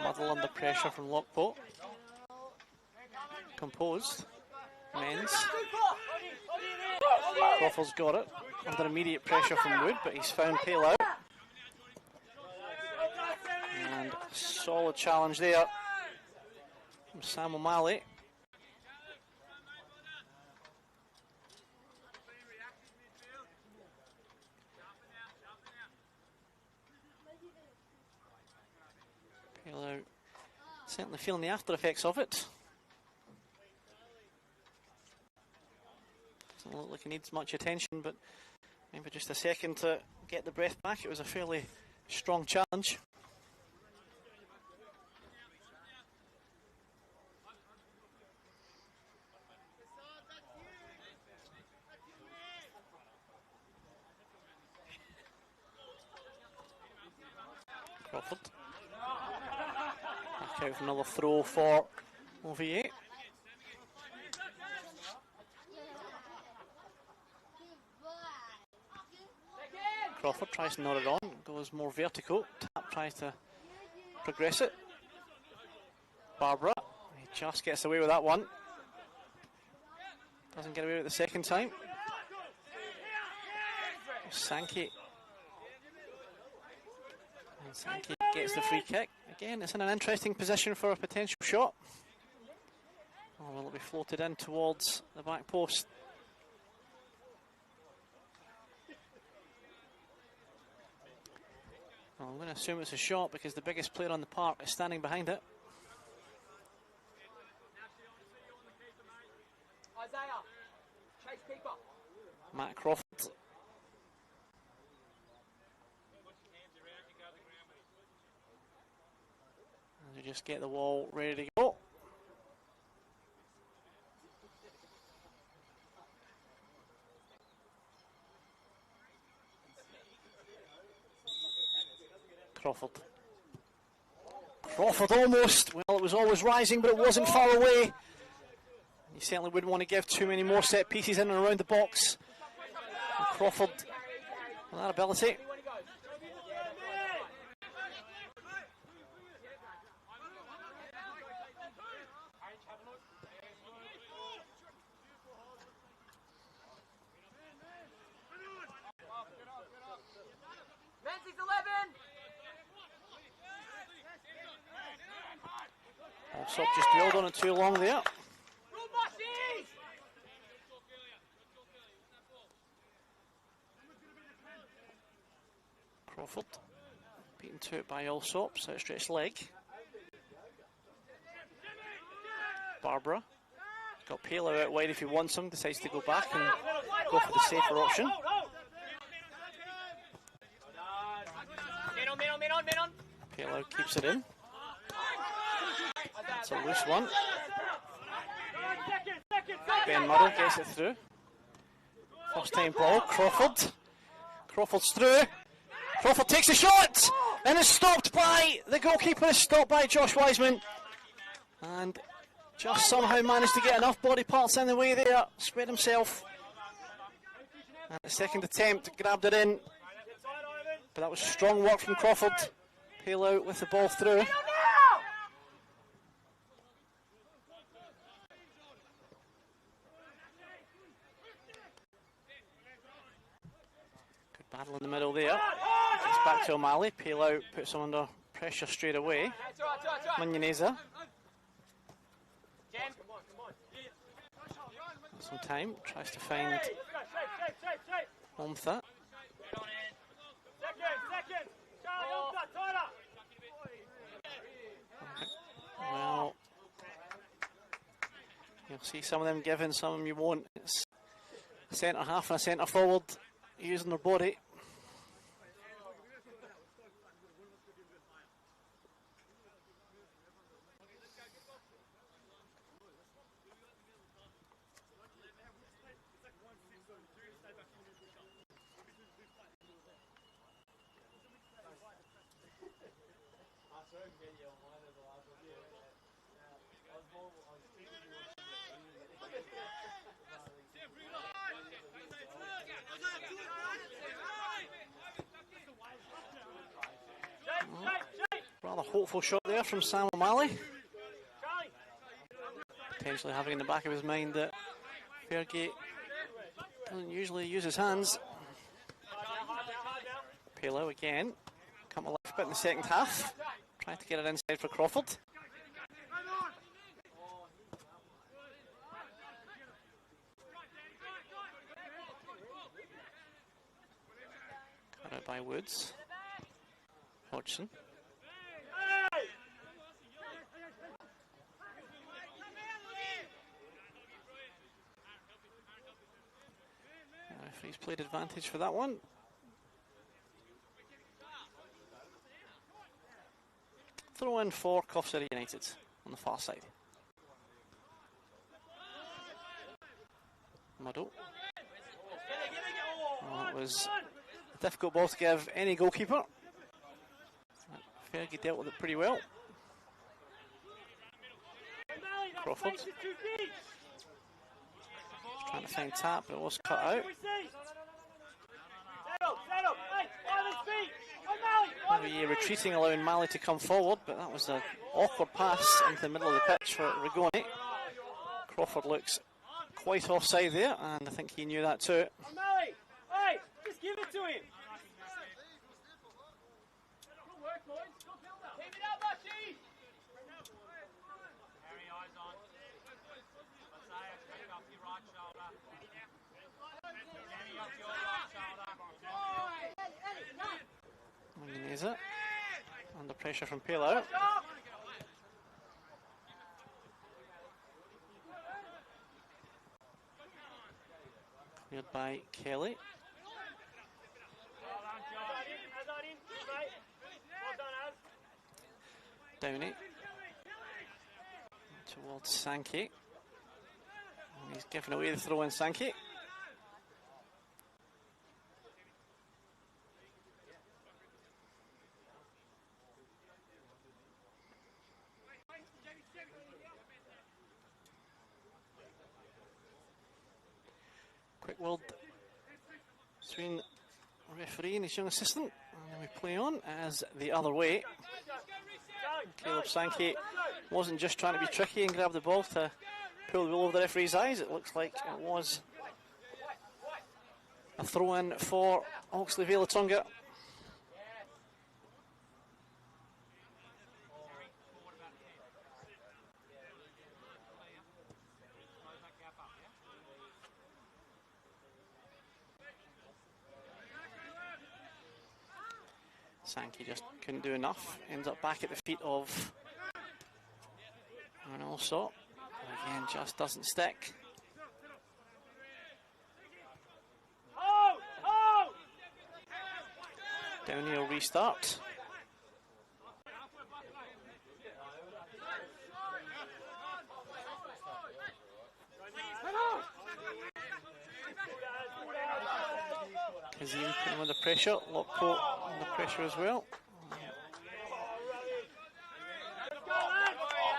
Muddle under pressure from Lockport. Composed. Menz. Crawford's got it. Under immediate pressure from Wood, but he's found Pale out. And solid challenge there from Sam O'Malley. Although certainly feeling the after effects of it. Doesn't look like he needs much attention, but maybe just a second to get the breath back. It was a fairly strong challenge. Crawford. Back out for another throw for OVA. Crawford tries to nod it on, goes more vertical. Tap tries to progress it. Barbara, he just gets away with that one. Doesn't get away with it the second time. Sankey. And Sankey gets the free kick. Again, it's in an interesting position for a potential shot. Or will it be floated in towards the back post? Well, I'm going to assume it's a shot because the biggest player on the park is standing behind it. Isaiah, chase keeper. Matt Crawford. And you just get the wall ready to go. Crawford. Crawford almost. Well, it was always rising, but it wasn't far away. You certainly wouldn't want to give too many more set pieces in and around the box. And Crawford, with that ability. Nancy's 11. Alsop just dwelled on it too long there. Crawford beaten to it by Alsop's outstretched leg. Barbara got Palo out wide if he wants him, decides to go back and go for the safer option. Palo keeps it in. It's a loose one. Ben Murrow gets it through. First time ball, Crawford. Crawford's through. Crawford takes a shot and is stopped by the goalkeeper, is stopped by Josh Wiseman. And just somehow managed to get enough body parts in the way there, spread himself. And the second attempt, grabbed it in. But that was strong work from Crawford. Peel out with the ball through. Good battle in the middle there. Gets back to O'Malley. Peel out, puts him under pressure straight away. Munyaneza. Some time, tries to find Omtha. Well, you'll see some of them giving, some of them you won't. It's a centre half and a centre forward using their body. Rather hopeful shot there from Sam O'Malley. Potentially having in the back of his mind that Fairgate doesn't usually use his hands. Palo again. Come a left bit in the second half. Trying to get it inside for Crawford. Cut out by Woods. Hodgson. Referee's played advantage for that one. Throw in for Coffs United on the far side. Muddle. Well, that was a difficult ball to give any goalkeeper. Fergie dealt with it pretty well. Crawford. Trying to find tap, but it was cut out. Maybe retreating, allowing Mali to come forward, but that was an awkward pass into the middle of the pitch for Rigoni. Crawford looks quite offside there, and I think he knew that too. Mali, hey, just give it to him. Good work, boys. Good build-up. Keep it up, Bushy. Harry, eyes on. Isaiah, pick up your right shoulder. Danny, up your right shoulder. Muneza under pressure from Pelo. Cleared by Kelly. Downey towards Sankey. And he's giving away the throw in Sankey. Quick word between referee and his young assistant, and then we play on as the other way. Caleb Sankey wasn't just trying to be tricky and grab the ball to pull the wool over the referee's eyes. It looks like it was a throw-in for Oxley Vale Attunga. Sankey just couldn't do enough. Ends up back at the feet of and also again just doesn't stick. Downey will restart. Kazim putting under pressure, Lockport under pressure as well.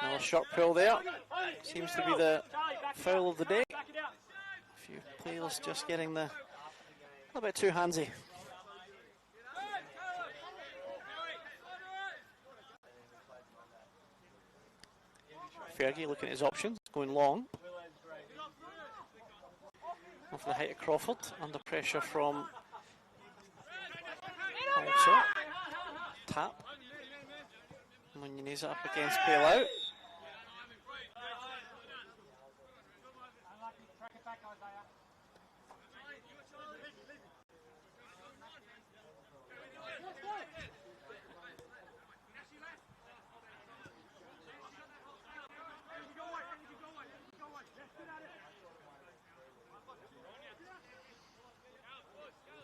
Another short pull there. Seems to be the foul of the day. A few players just getting a little bit too handsy. Fergie looking at his options, going long. Off the height of Crawford, under pressure from also tap. Muneza up against Bailout.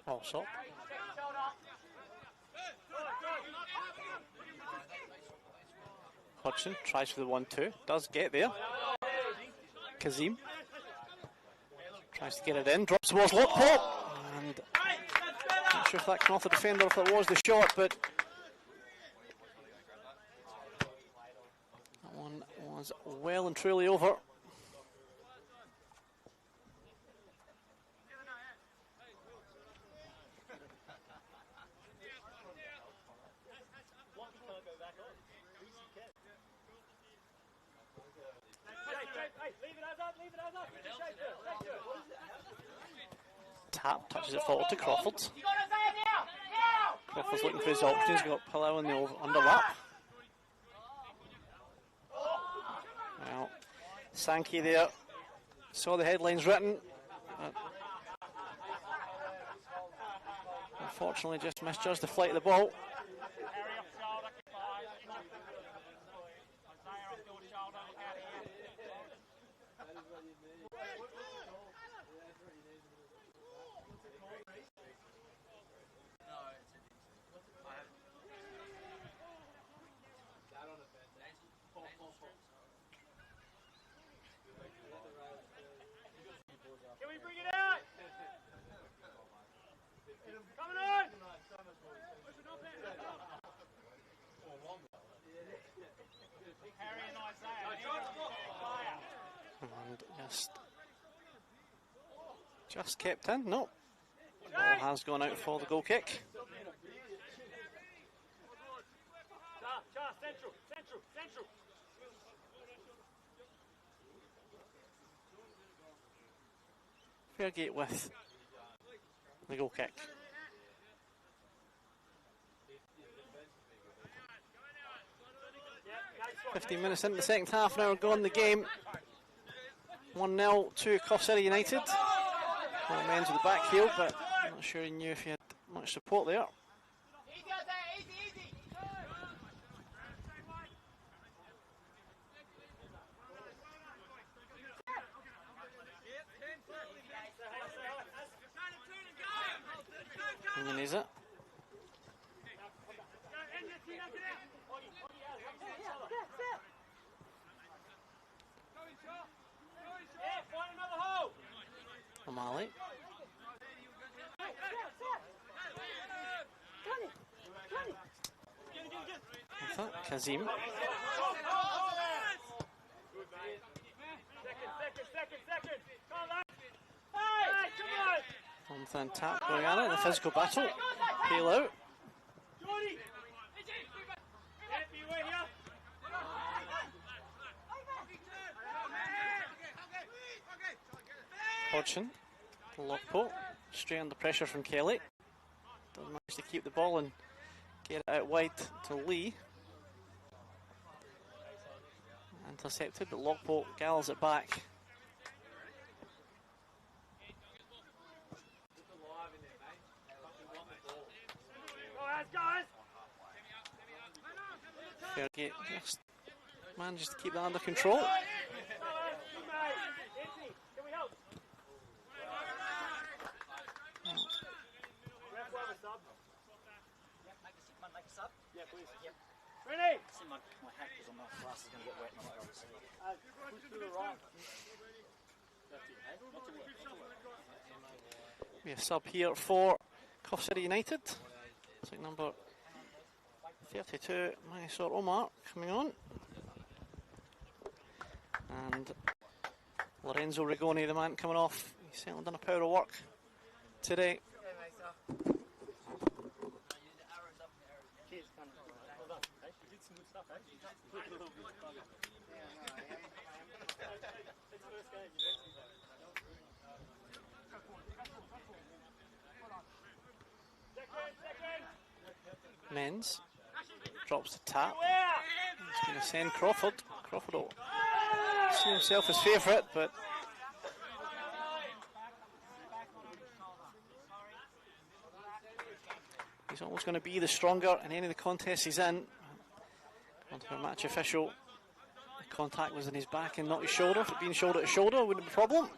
Also Hodgson tries for the 1-2, does get there. Kazim tries to get it in, drops towards Lockport, and not sure if that came off the defender, if it was the shot, but that one was well and truly over. Tap touches it forward to Crawford. Crawford's looking for his options. Got Pillow in the underlap. Well, Sankey there saw the headlines written, but unfortunately just misjudged the flight of the ball. Can we bring it out? Coming on! Harry and Isaiah. And just kept in. No. Ball has gone out for the goal kick. Central. Fairgate with the goal kick. 15 minutes into the second half, an hour gone in the game. 1-0 to Coffs United. Well, men's with the back heel, but I'm not sure he knew if he had much support there. And is it? O'Malley. Kazim. Second. Come on, lad. Hey, come on. Something tap going on in the physical battle. Peel out. Jordy. Hodgson. Lockport. Straight under pressure from Kelly. Doesn't manage to keep the ball and get it out wide to Lee. Intercepted, but Lockport gallows it back. Fairgate just manages to keep that under control. Ready? My hat because my glass is going to get wet and I'm not able to see it. Push to the right. We have a sub here for Coffs United. It's like number 32, Mysore Omar, coming on. And Lorenzo Rigoni, the man coming off. He's certainly done a power of work today. Men's drops the tap. He's going to send Crawford. Crawford will see himself as favourite, but he's always going to be the stronger in any of the contests he's in. Onto a match official. The contact was in his back and not his shoulder. If it had been shoulder to shoulder, wouldn't be a problem.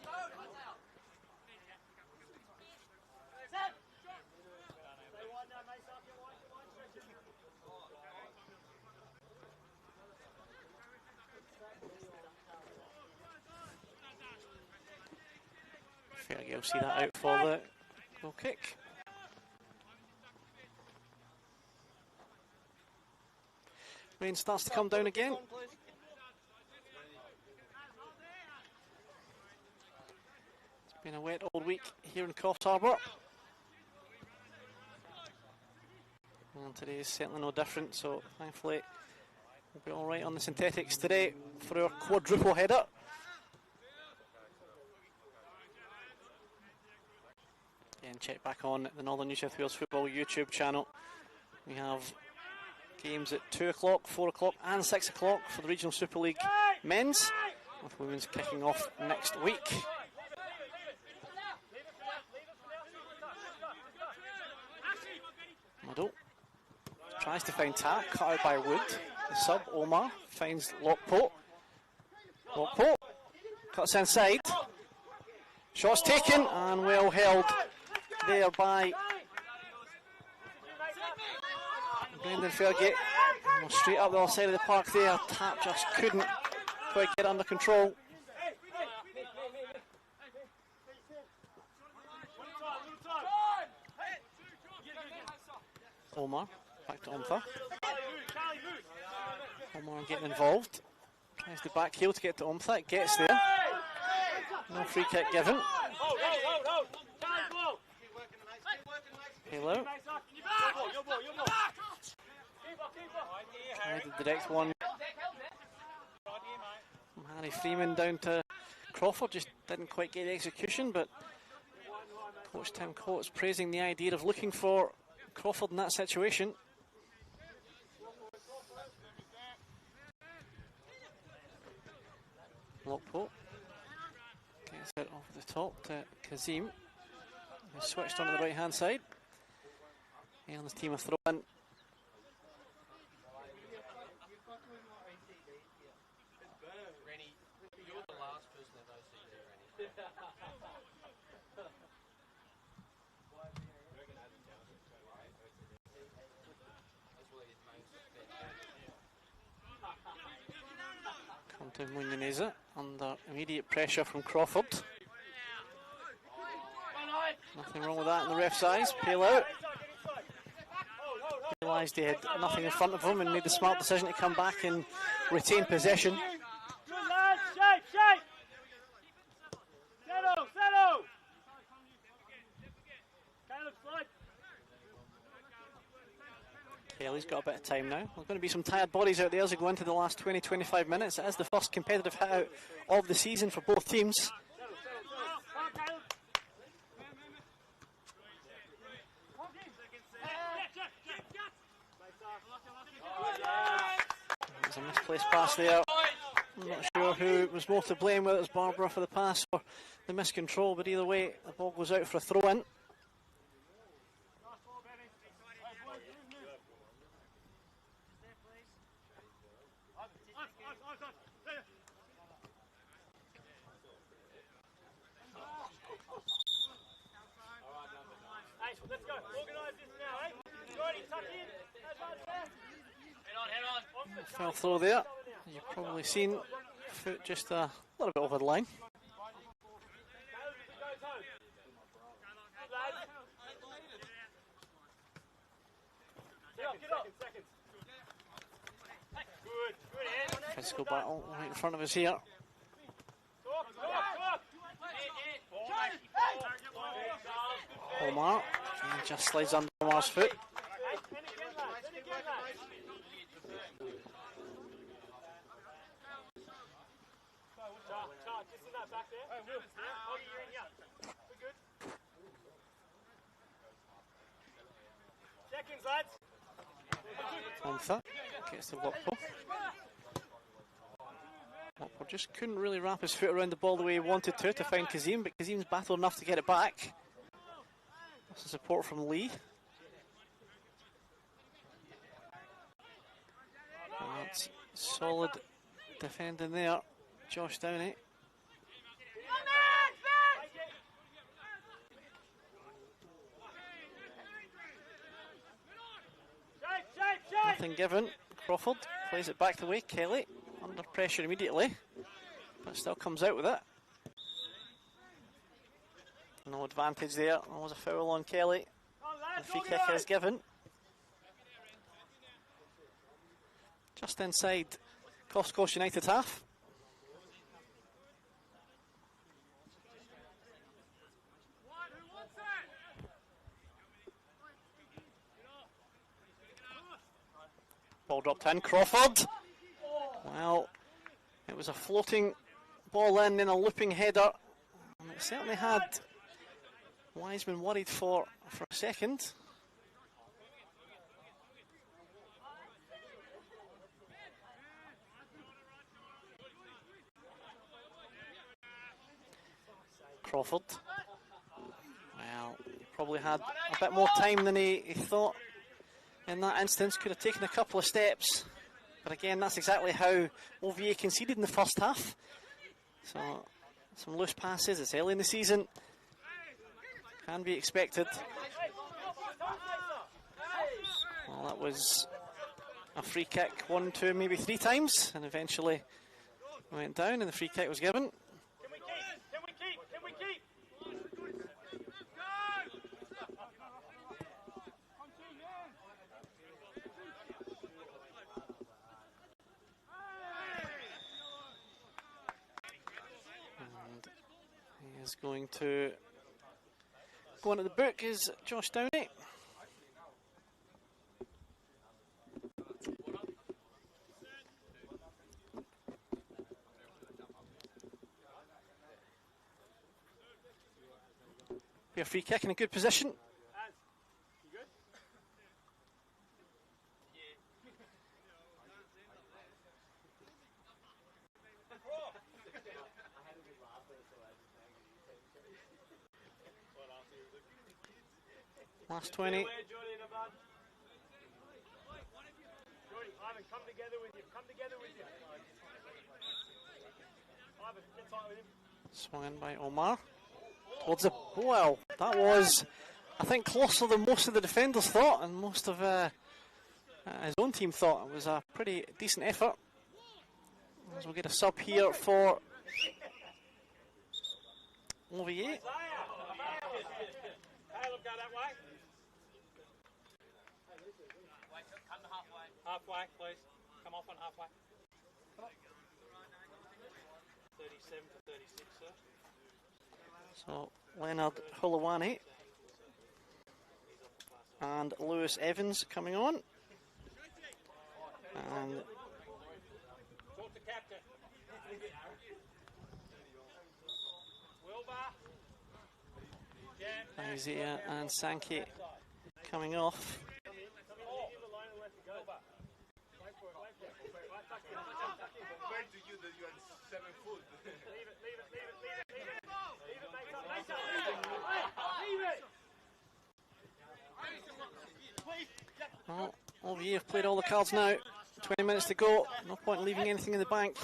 Fairgate will see that out for the goal kick. Rain starts to come down again. It's been a wet old week here in Coffs Harbour. And today is certainly no different, so thankfully we'll be alright on the synthetics today for our quadruple header. Again, check back on the Northern New South Wales Football YouTube channel. We have games at 2 o'clock, 4 o'clock and 6 o'clock for the Regional Super League men's, with women's kicking off next week. Muddle tries to find Tack, cut out by Wood. The sub, Omar, finds Lockport. Lockport cuts inside. Shots taken and well held there by Brendan Fairgate. Straight up the other side of the park there. Tap just couldn't quite get under control. Omar, back to Omtha. Omar getting involved. Tries the back heel to get to Omtha. It gets there. No free kick given. Halo. Tried the direct one from Harry Freeman down to Crawford. Just didn't quite get the execution, but Coach Tim Coates praising the idea of looking for Crawford in that situation. Lockport gets it off the top to Kazim, who's switched onto the right hand side. And his team have thrown in. To Munyaneza under immediate pressure from Crawford. Nothing wrong with that in the ref's eyes. Peel out. Realised he had nothing in front of him and made the smart decision to come back and retain possession. Good lads, shape! Settle! Caleb, slide. Kelly's got a bit of time now. There's going to be some tired bodies out there as we go into the last 20-25 minutes. It is the first competitive hit out of the season for both teams. There's a misplaced pass there. I'm not sure who was more to blame, whether it was Barbara for the pass or the miscontrol, but either way, the ball goes out for a throw-in. Let's go. Organise this now, eh? Jordy, tuck in. Head on. Foul throw there. You've probably seen foot just a little bit over the line. Physical battle right in front of us here. Omar just slides under Omar's foot. Omtha gets the Lockport. Lockport just couldn't really wrap his foot around the ball the way he wanted to find Kazim, but Kazim's battled enough to get it back. Some support from Lee. That's solid defending there. Josh Downey. Nothing given. Crawford plays it back the way. Kelly under pressure immediately, but still comes out with it. No advantage there. There was a foul on Kelly. The free kick is given. Just inside Coffs United half. Ball dropped in. Crawford. Well, it was a floating ball in, then a looping header. And it certainly had Wiseman worried for a second. Crawford. Well, he probably had a bit more time than he thought in that instance. Could have taken a couple of steps. But again, that's exactly how OVA conceded in the first half. So, some loose passes. It's early in the season. Can be expected. Well, that was a free kick 1, 2, maybe 3 times, and eventually went down and the free kick was given. And he is going to go into the book is Josh Downey. Be a free kick in a good position. Last 20. Jordy, Ivan, come together with you. Come together with you. Ivan, get tight with him. Swung in by Omar. Towards the... Well, that was, I think, closer than most of the defenders thought, and most of his own team thought. It was a pretty decent effort. As we'll get a sub here for Olivier. Caleb, go that way. Come to halfway. Halfway, please. Come off on halfway. 37 to 36, sir. So, Leonard Hulawane and Lewis Evans coming on. And Talk to captain. Wilbur. Isaiah and Sankey coming off. Well, Olivier have played all the cards now. 20 minutes to go. No point in leaving anything in the bank.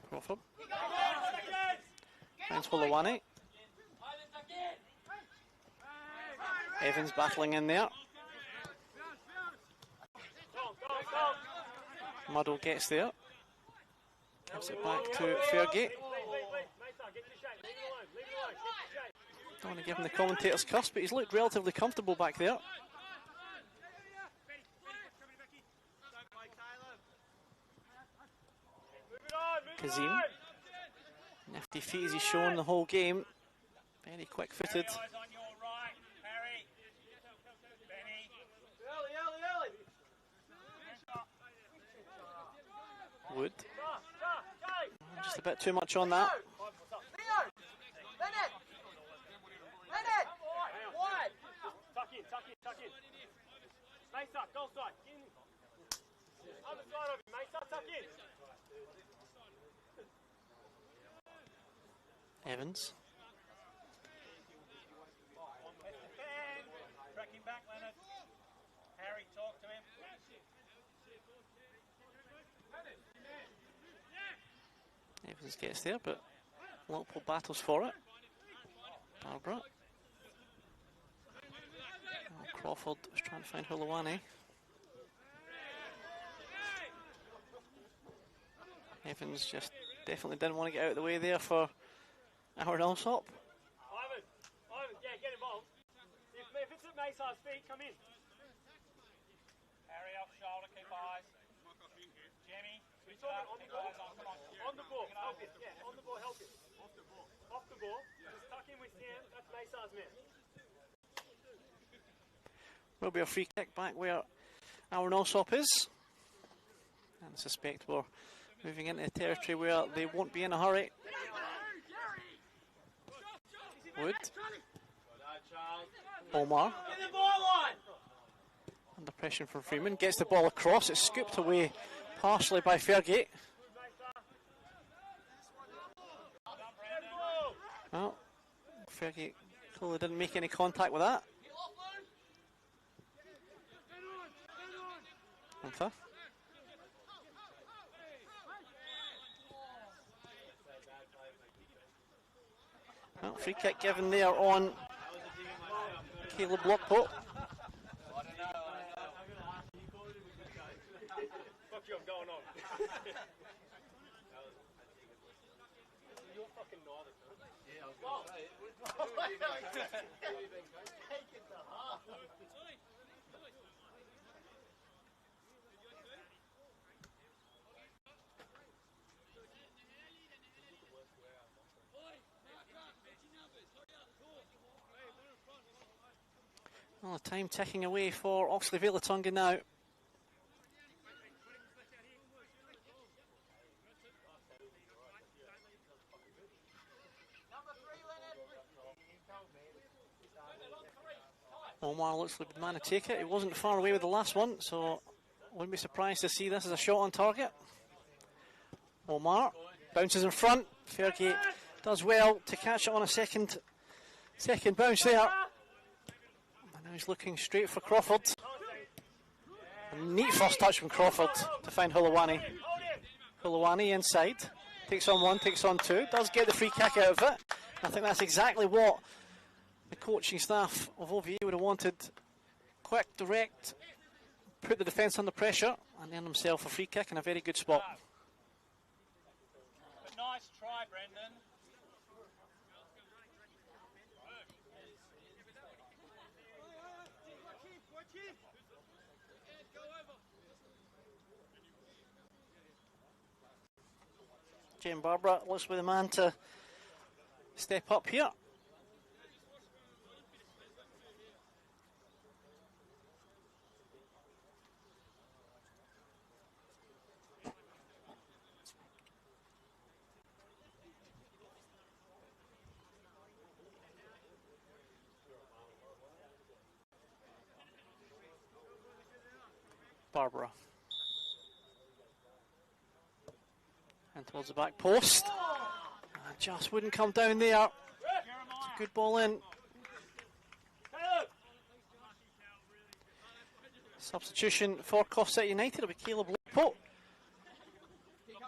Crawford. Thanks for Hulawane. Evans battling in there. Muddle gets there. Gives it back to Fairgate. Don't want to give him the commentator's curse, but he's looked relatively comfortable back there. Kazim. Nifty feet as he's shown the whole game. Very quick-footed. Wood. Just a bit too much on that. Tuck in. Mesa, goal side. Other side of you, Mesa, tuck in. Evans. Track him back, Leonard. Harry, talk to him. Evans gets there, but multiple battles for it. Barbara. Crawford was trying to find Hulawane. Evans just definitely didn't want to get out of the way there for Aaron Alsop. Ivan, yeah, get involved. If it's at Mesa's feet, come in. Harry off shoulder, keep eyes. Jimmy, switch up. On the ball. On the ball, help him. Yeah, on the ball, help him. Off the ball. Just tuck in with Sam. That's Mesa's man. Will be a free kick back where Aaron Alsop is. And I suspect we're moving into territory where they won't be in a hurry. Wood. Omar. Under pressure from Freeman. Gets the ball across. It's scooped away partially by Fairgate. Well, Fairgate clearly didn't make any contact with that. Hunter. Free kick given there on Caleb Lockport. Fuck you, I'm going on. You're fucking neither. Yeah, I was going to say. Take it to half. Well, time ticking away for Oxley Vale Attunga now. Omar looks like the man to take it. He wasn't far away with the last one, so wouldn't be surprised to see this as a shot on target. Omar bounces in front. Fergie does well to catch it on a second bounce there. And now he's looking straight for Crawford. A neat first touch from Crawford to find Hulawani. Hulawani inside. Takes on one, takes on two. Does get the free kick out of it. I think that's exactly what the coaching staff of OVE would have wanted. Quick, direct, put the defence under pressure, and then himself a free kick in a very good spot. But nice try, Brendan. Jane Barbara looks for the man to step up here. Barbara. And towards the back post. Just wouldn't come down there. It's a good ball in. Substitution for Coffs United. It'll be Caleb Lockport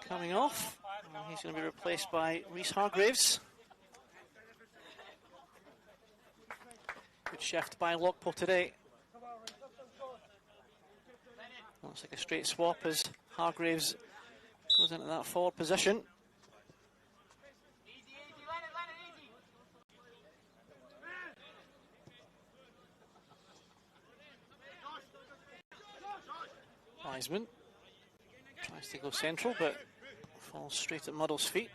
coming off. And he's going to be replaced by Rhys Hargraves. Good shift by Lockport today. Looks like a straight swap as Hargraves goes into that forward position. Wiseman tries to go central but falls straight at Muddle's feet.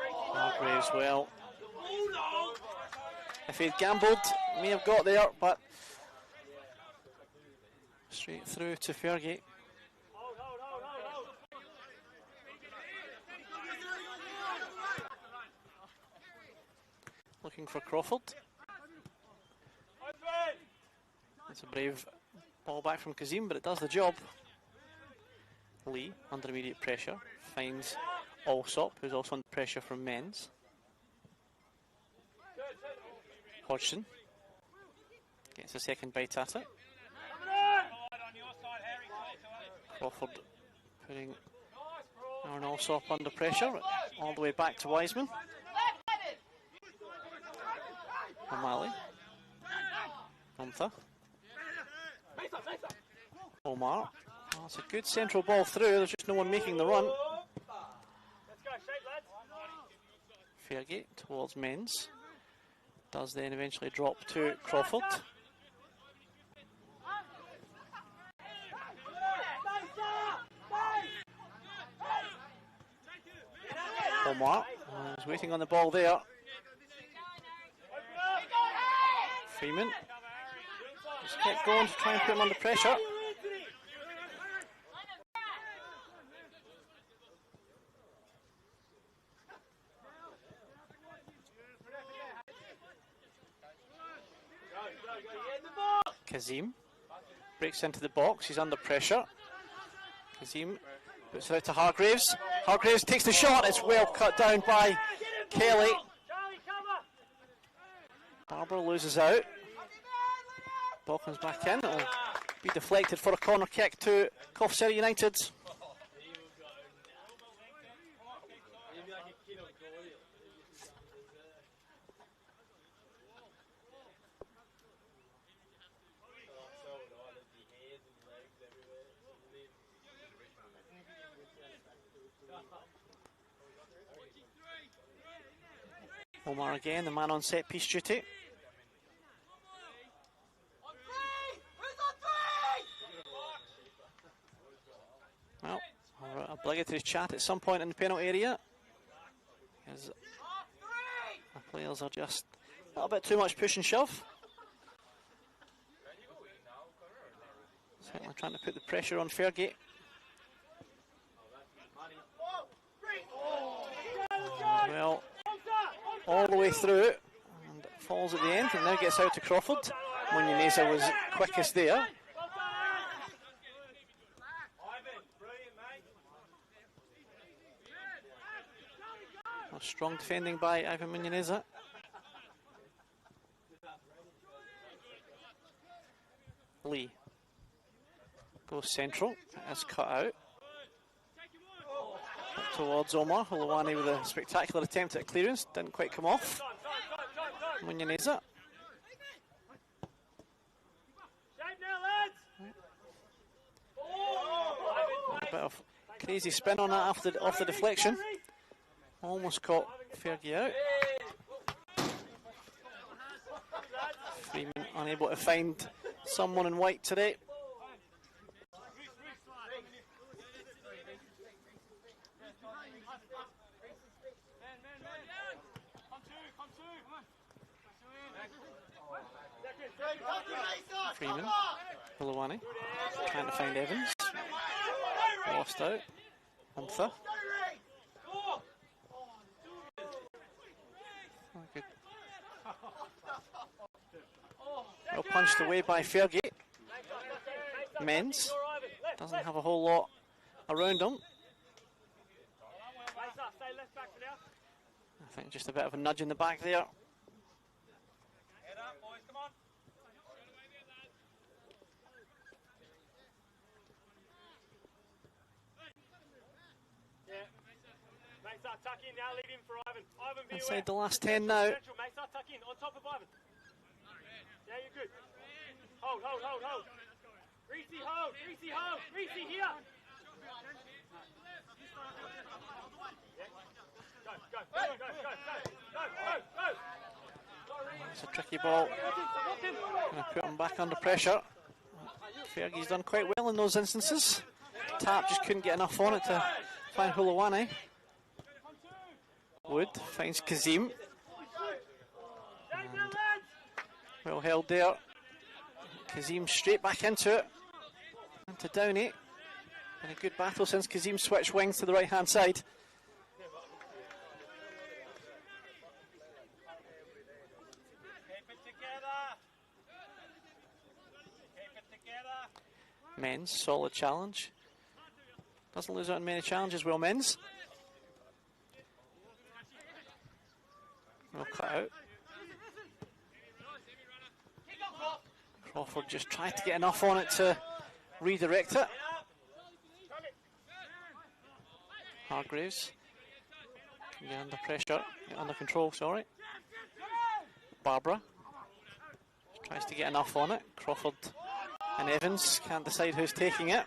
Hargraves, well, if he'd gambled, he may have got there, but straight through to Fergie. Looking for Crawford. It's a brave ball back from Kazim, but it does the job. Lee, under immediate pressure, finds Alsop, who's also under pressure from Menz. Hodgson gets a second bite at it. Crawford putting Aaron Alsop under pressure, all the way back to Wiseman. O'Malley. Gunther. Omar. Oh, it's a good central ball through, there's just no one making the run. Fergie towards Menz. Does then eventually drop to Crawford. Omar is waiting on the ball there. Freeman just kept going to try and put him under pressure. Kazim breaks into the box, he's under pressure. Kazim puts it out to Hargraves. Hargraves takes the shot, it's well cut down by Kelly. Barbara loses out. Ball comes back in, it'll be deflected for a corner kick to Coffs United. Omar again, the man on set piece duty. Well, obligatory chat at some point in the penalty area. As the players are just a little bit too much push and shove. Certainly trying to put the pressure on Fairgate. Well, all the way through and falls at the end and now gets out to Crawford. Munyaneza was quickest there. Strong defending by Ivan Munyaneza. Lee goes central, as cut out. Up towards Omar. Oluwani with a spectacular attempt at clearance, didn't quite come off. Munyaneza. A bit of crazy spin on that off the deflection. Almost caught Fergie out. Freeman unable to find someone in white today. Freeman, Oluwani, trying to find Evans. Lost out. Hunther. Good. Well punched away by Fairgate. Menz doesn't have a whole lot around him. I think just a bit of a nudge in the back there. Tuck in now, leave him for Ivan. Ivan, be Inside the last 10 now. Central, mate, start tuck in, on top of Ivan. Yeah, you're good. Hold. Reese, hold. Reese, here. Go. It's a tricky ball. Going to put him back under pressure. Fergie's done quite well in those instances. Tap just couldn't get enough on it to find Oluwani. Wood finds Kazim. And well held there. Kazim straight back into it. And to Downey. And a good battle since Kazim switched wings to the right hand side. Menz, solid challenge. Doesn't lose out on many challenges, Will Menz. Well cut out. Crawford just tried to get enough on it to redirect it. Hargreaves can get under pressure, get under control, sorry. Barbara tries to get enough on it. Crawford and Evans can't decide who's taking it.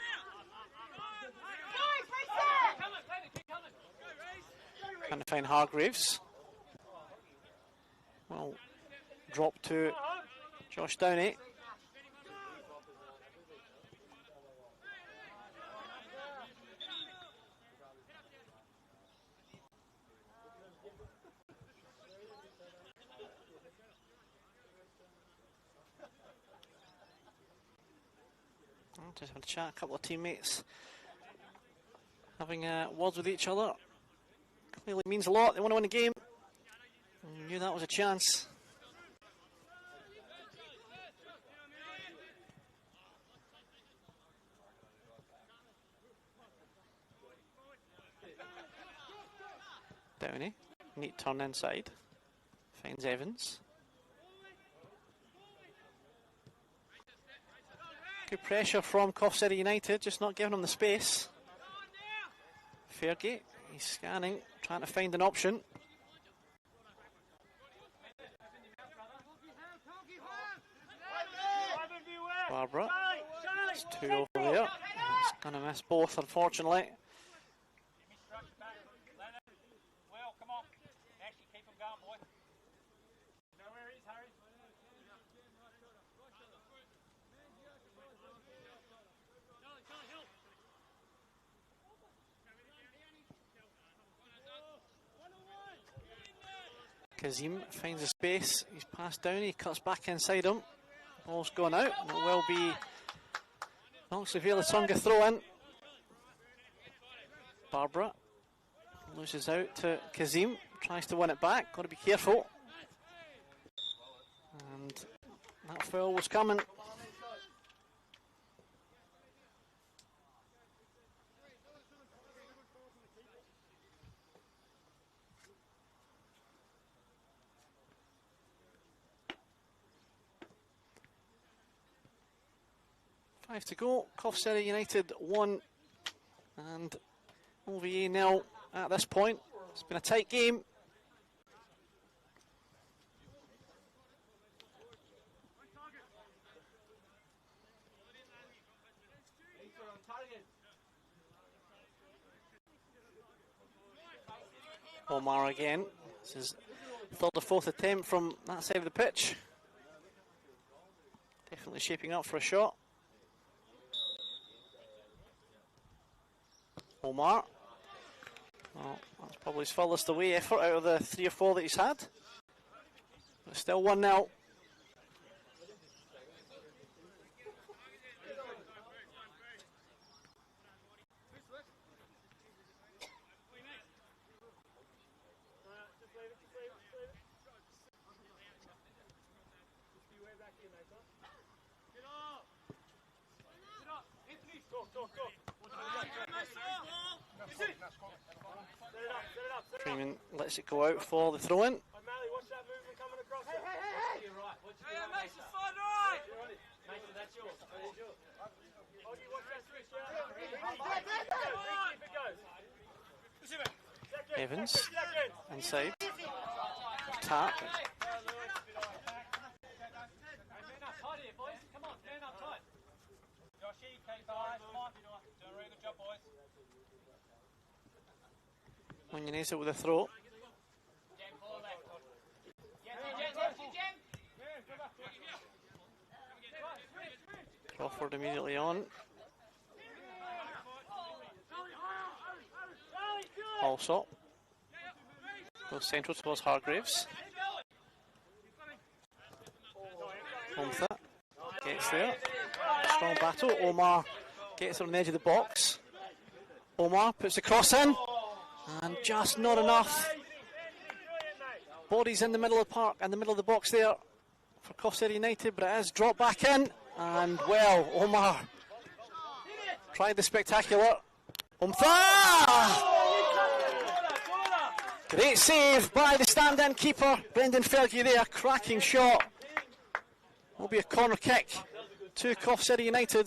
Trying to find Hargreaves. Well, drop to Josh Downey. Just had a chat, a couple of teammates having words with each other. Clearly means a lot, they want to win the game. Knew that was a chance. Downey, neat turn inside. Finds Evans. Good pressure from Coffs City United, just not giving him the space. Fairgate, he's scanning, trying to find an option. Barbara, it's two over there. He's going to miss both, unfortunately. Well, come on. Actually, keep him going, boy. Kazim finds a space, he's passed down, he cuts back inside him. Ball's gone out, and it will be Oxley Vale Attunga throw in. Barbara loses out to Kazim, tries to win it back, got to be careful. And that foul was coming. Five to go. Coffs United 1 and OVA 0 at this point. It's been a tight game. Omar again. This is third or fourth attempt from that side of the pitch. Definitely shaping up for a shot. Omar. Well, that's probably his furthest away effort out of the 3 or 4 that he's had. But still 1-0. Freeman lets it go out for the throw-in. Evans inside. Tap. Munyaneza with a throw. Crawford immediately on. Also goes central towards Hargreaves. Homtha gets there. Strong battle. Omar gets on the edge of the box. Omar puts the cross in. And just not enough. Bodies in the middle of the park and the middle of the box there for Coffs United, but it is dropped back in. And well, Omar tried the spectacular. Homtha! Great save by the stand-in keeper, Brendan Fergie there, cracking shot. Will be a corner kick to Coffs United.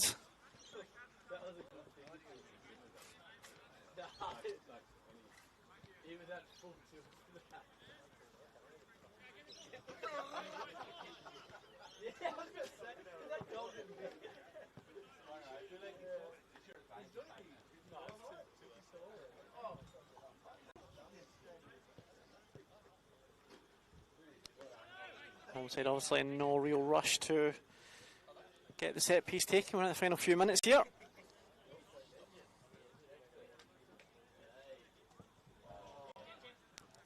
Onside, obviously no real rush to get the set piece taken. We're in the final few minutes here.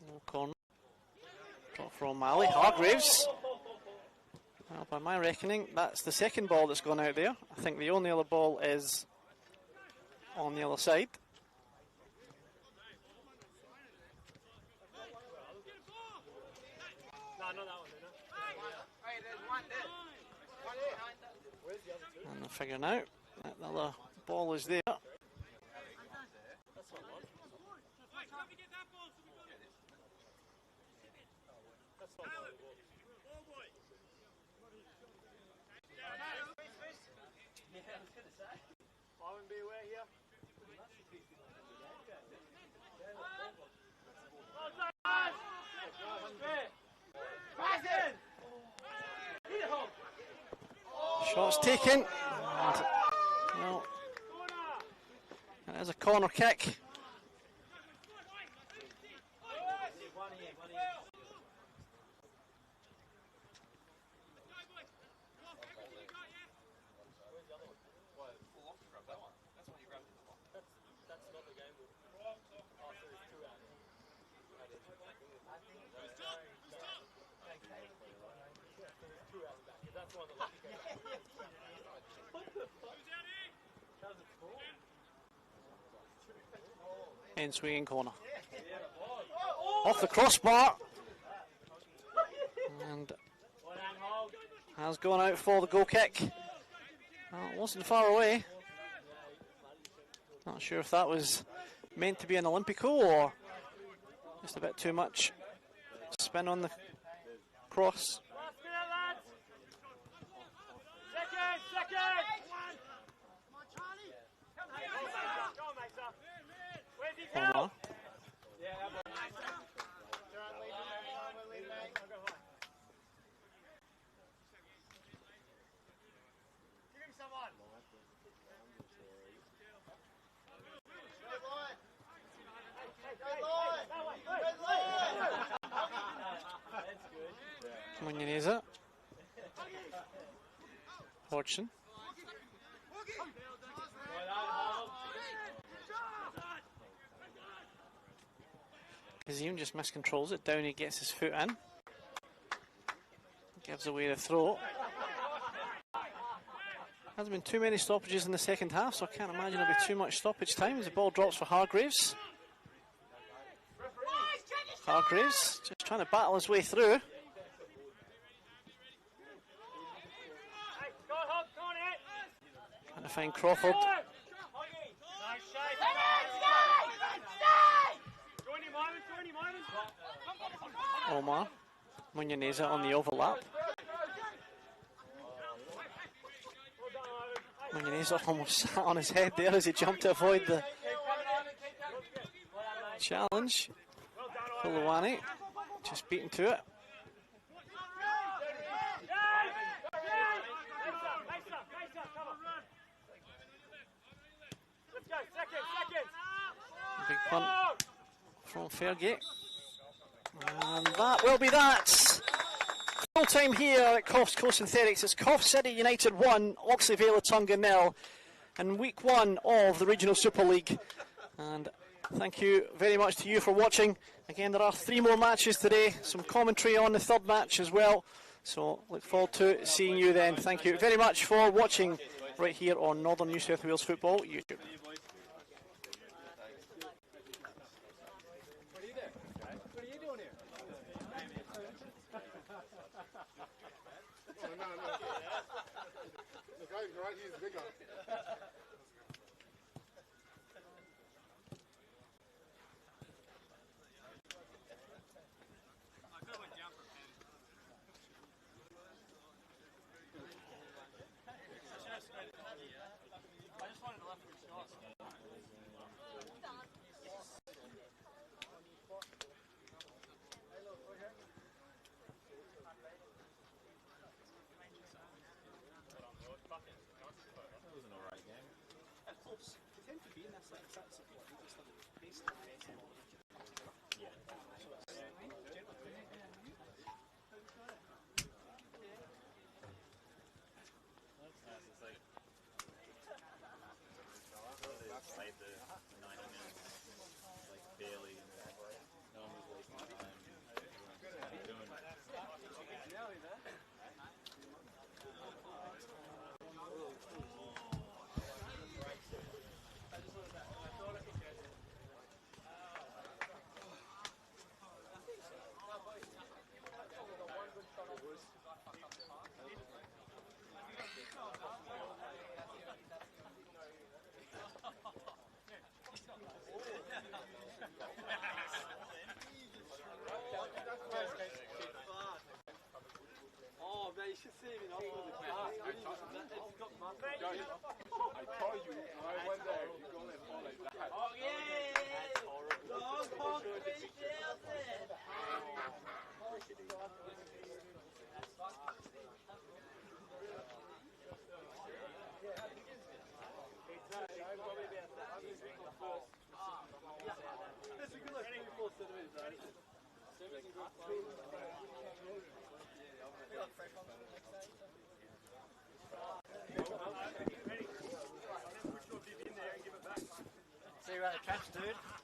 No corner. Drop from Vale. Hargreaves. Well, by my reckoning, that's the second ball that's gone out there. I think the only other ball is on the other side. And they're figuring out that the other ball is there. Shots taken. And, well, it is a corner kick. in swinging corner. Off the crossbar. And has gone out for the goal kick. Well, it wasn't far away. Not sure if that was meant to be an Olympico or just a bit too much spin on the cross. Omar. Munyaneza. Hodgson. Kazim just miscontrols it. Downey gets his foot in. Gives away the throw. Hasn't been too many stoppages in the second half, so I can't imagine there'll be too much stoppage time as the ball drops for Hargreaves. Hargreaves just trying to battle his way through. Trying to find Crawford. Omar. Munyaneza on the overlap. Munyaneza almost sat on his head there as he jumped to avoid the challenge. Kulawani just beaten to it. Big punt from Fairgate. And that will be that. Full time here at Coffs Coast Synthetics. It's Coffs City United 1, Oxley Vale Attunga 0 in week 1 of the Regional Super League. And thank you very much to you for watching. Again, there are 3 more matches today, some commentary on the third match as well. So look forward to seeing you then. Thank you very much for watching right here on Northern New South Wales Football YouTube. See you at the traps, dude.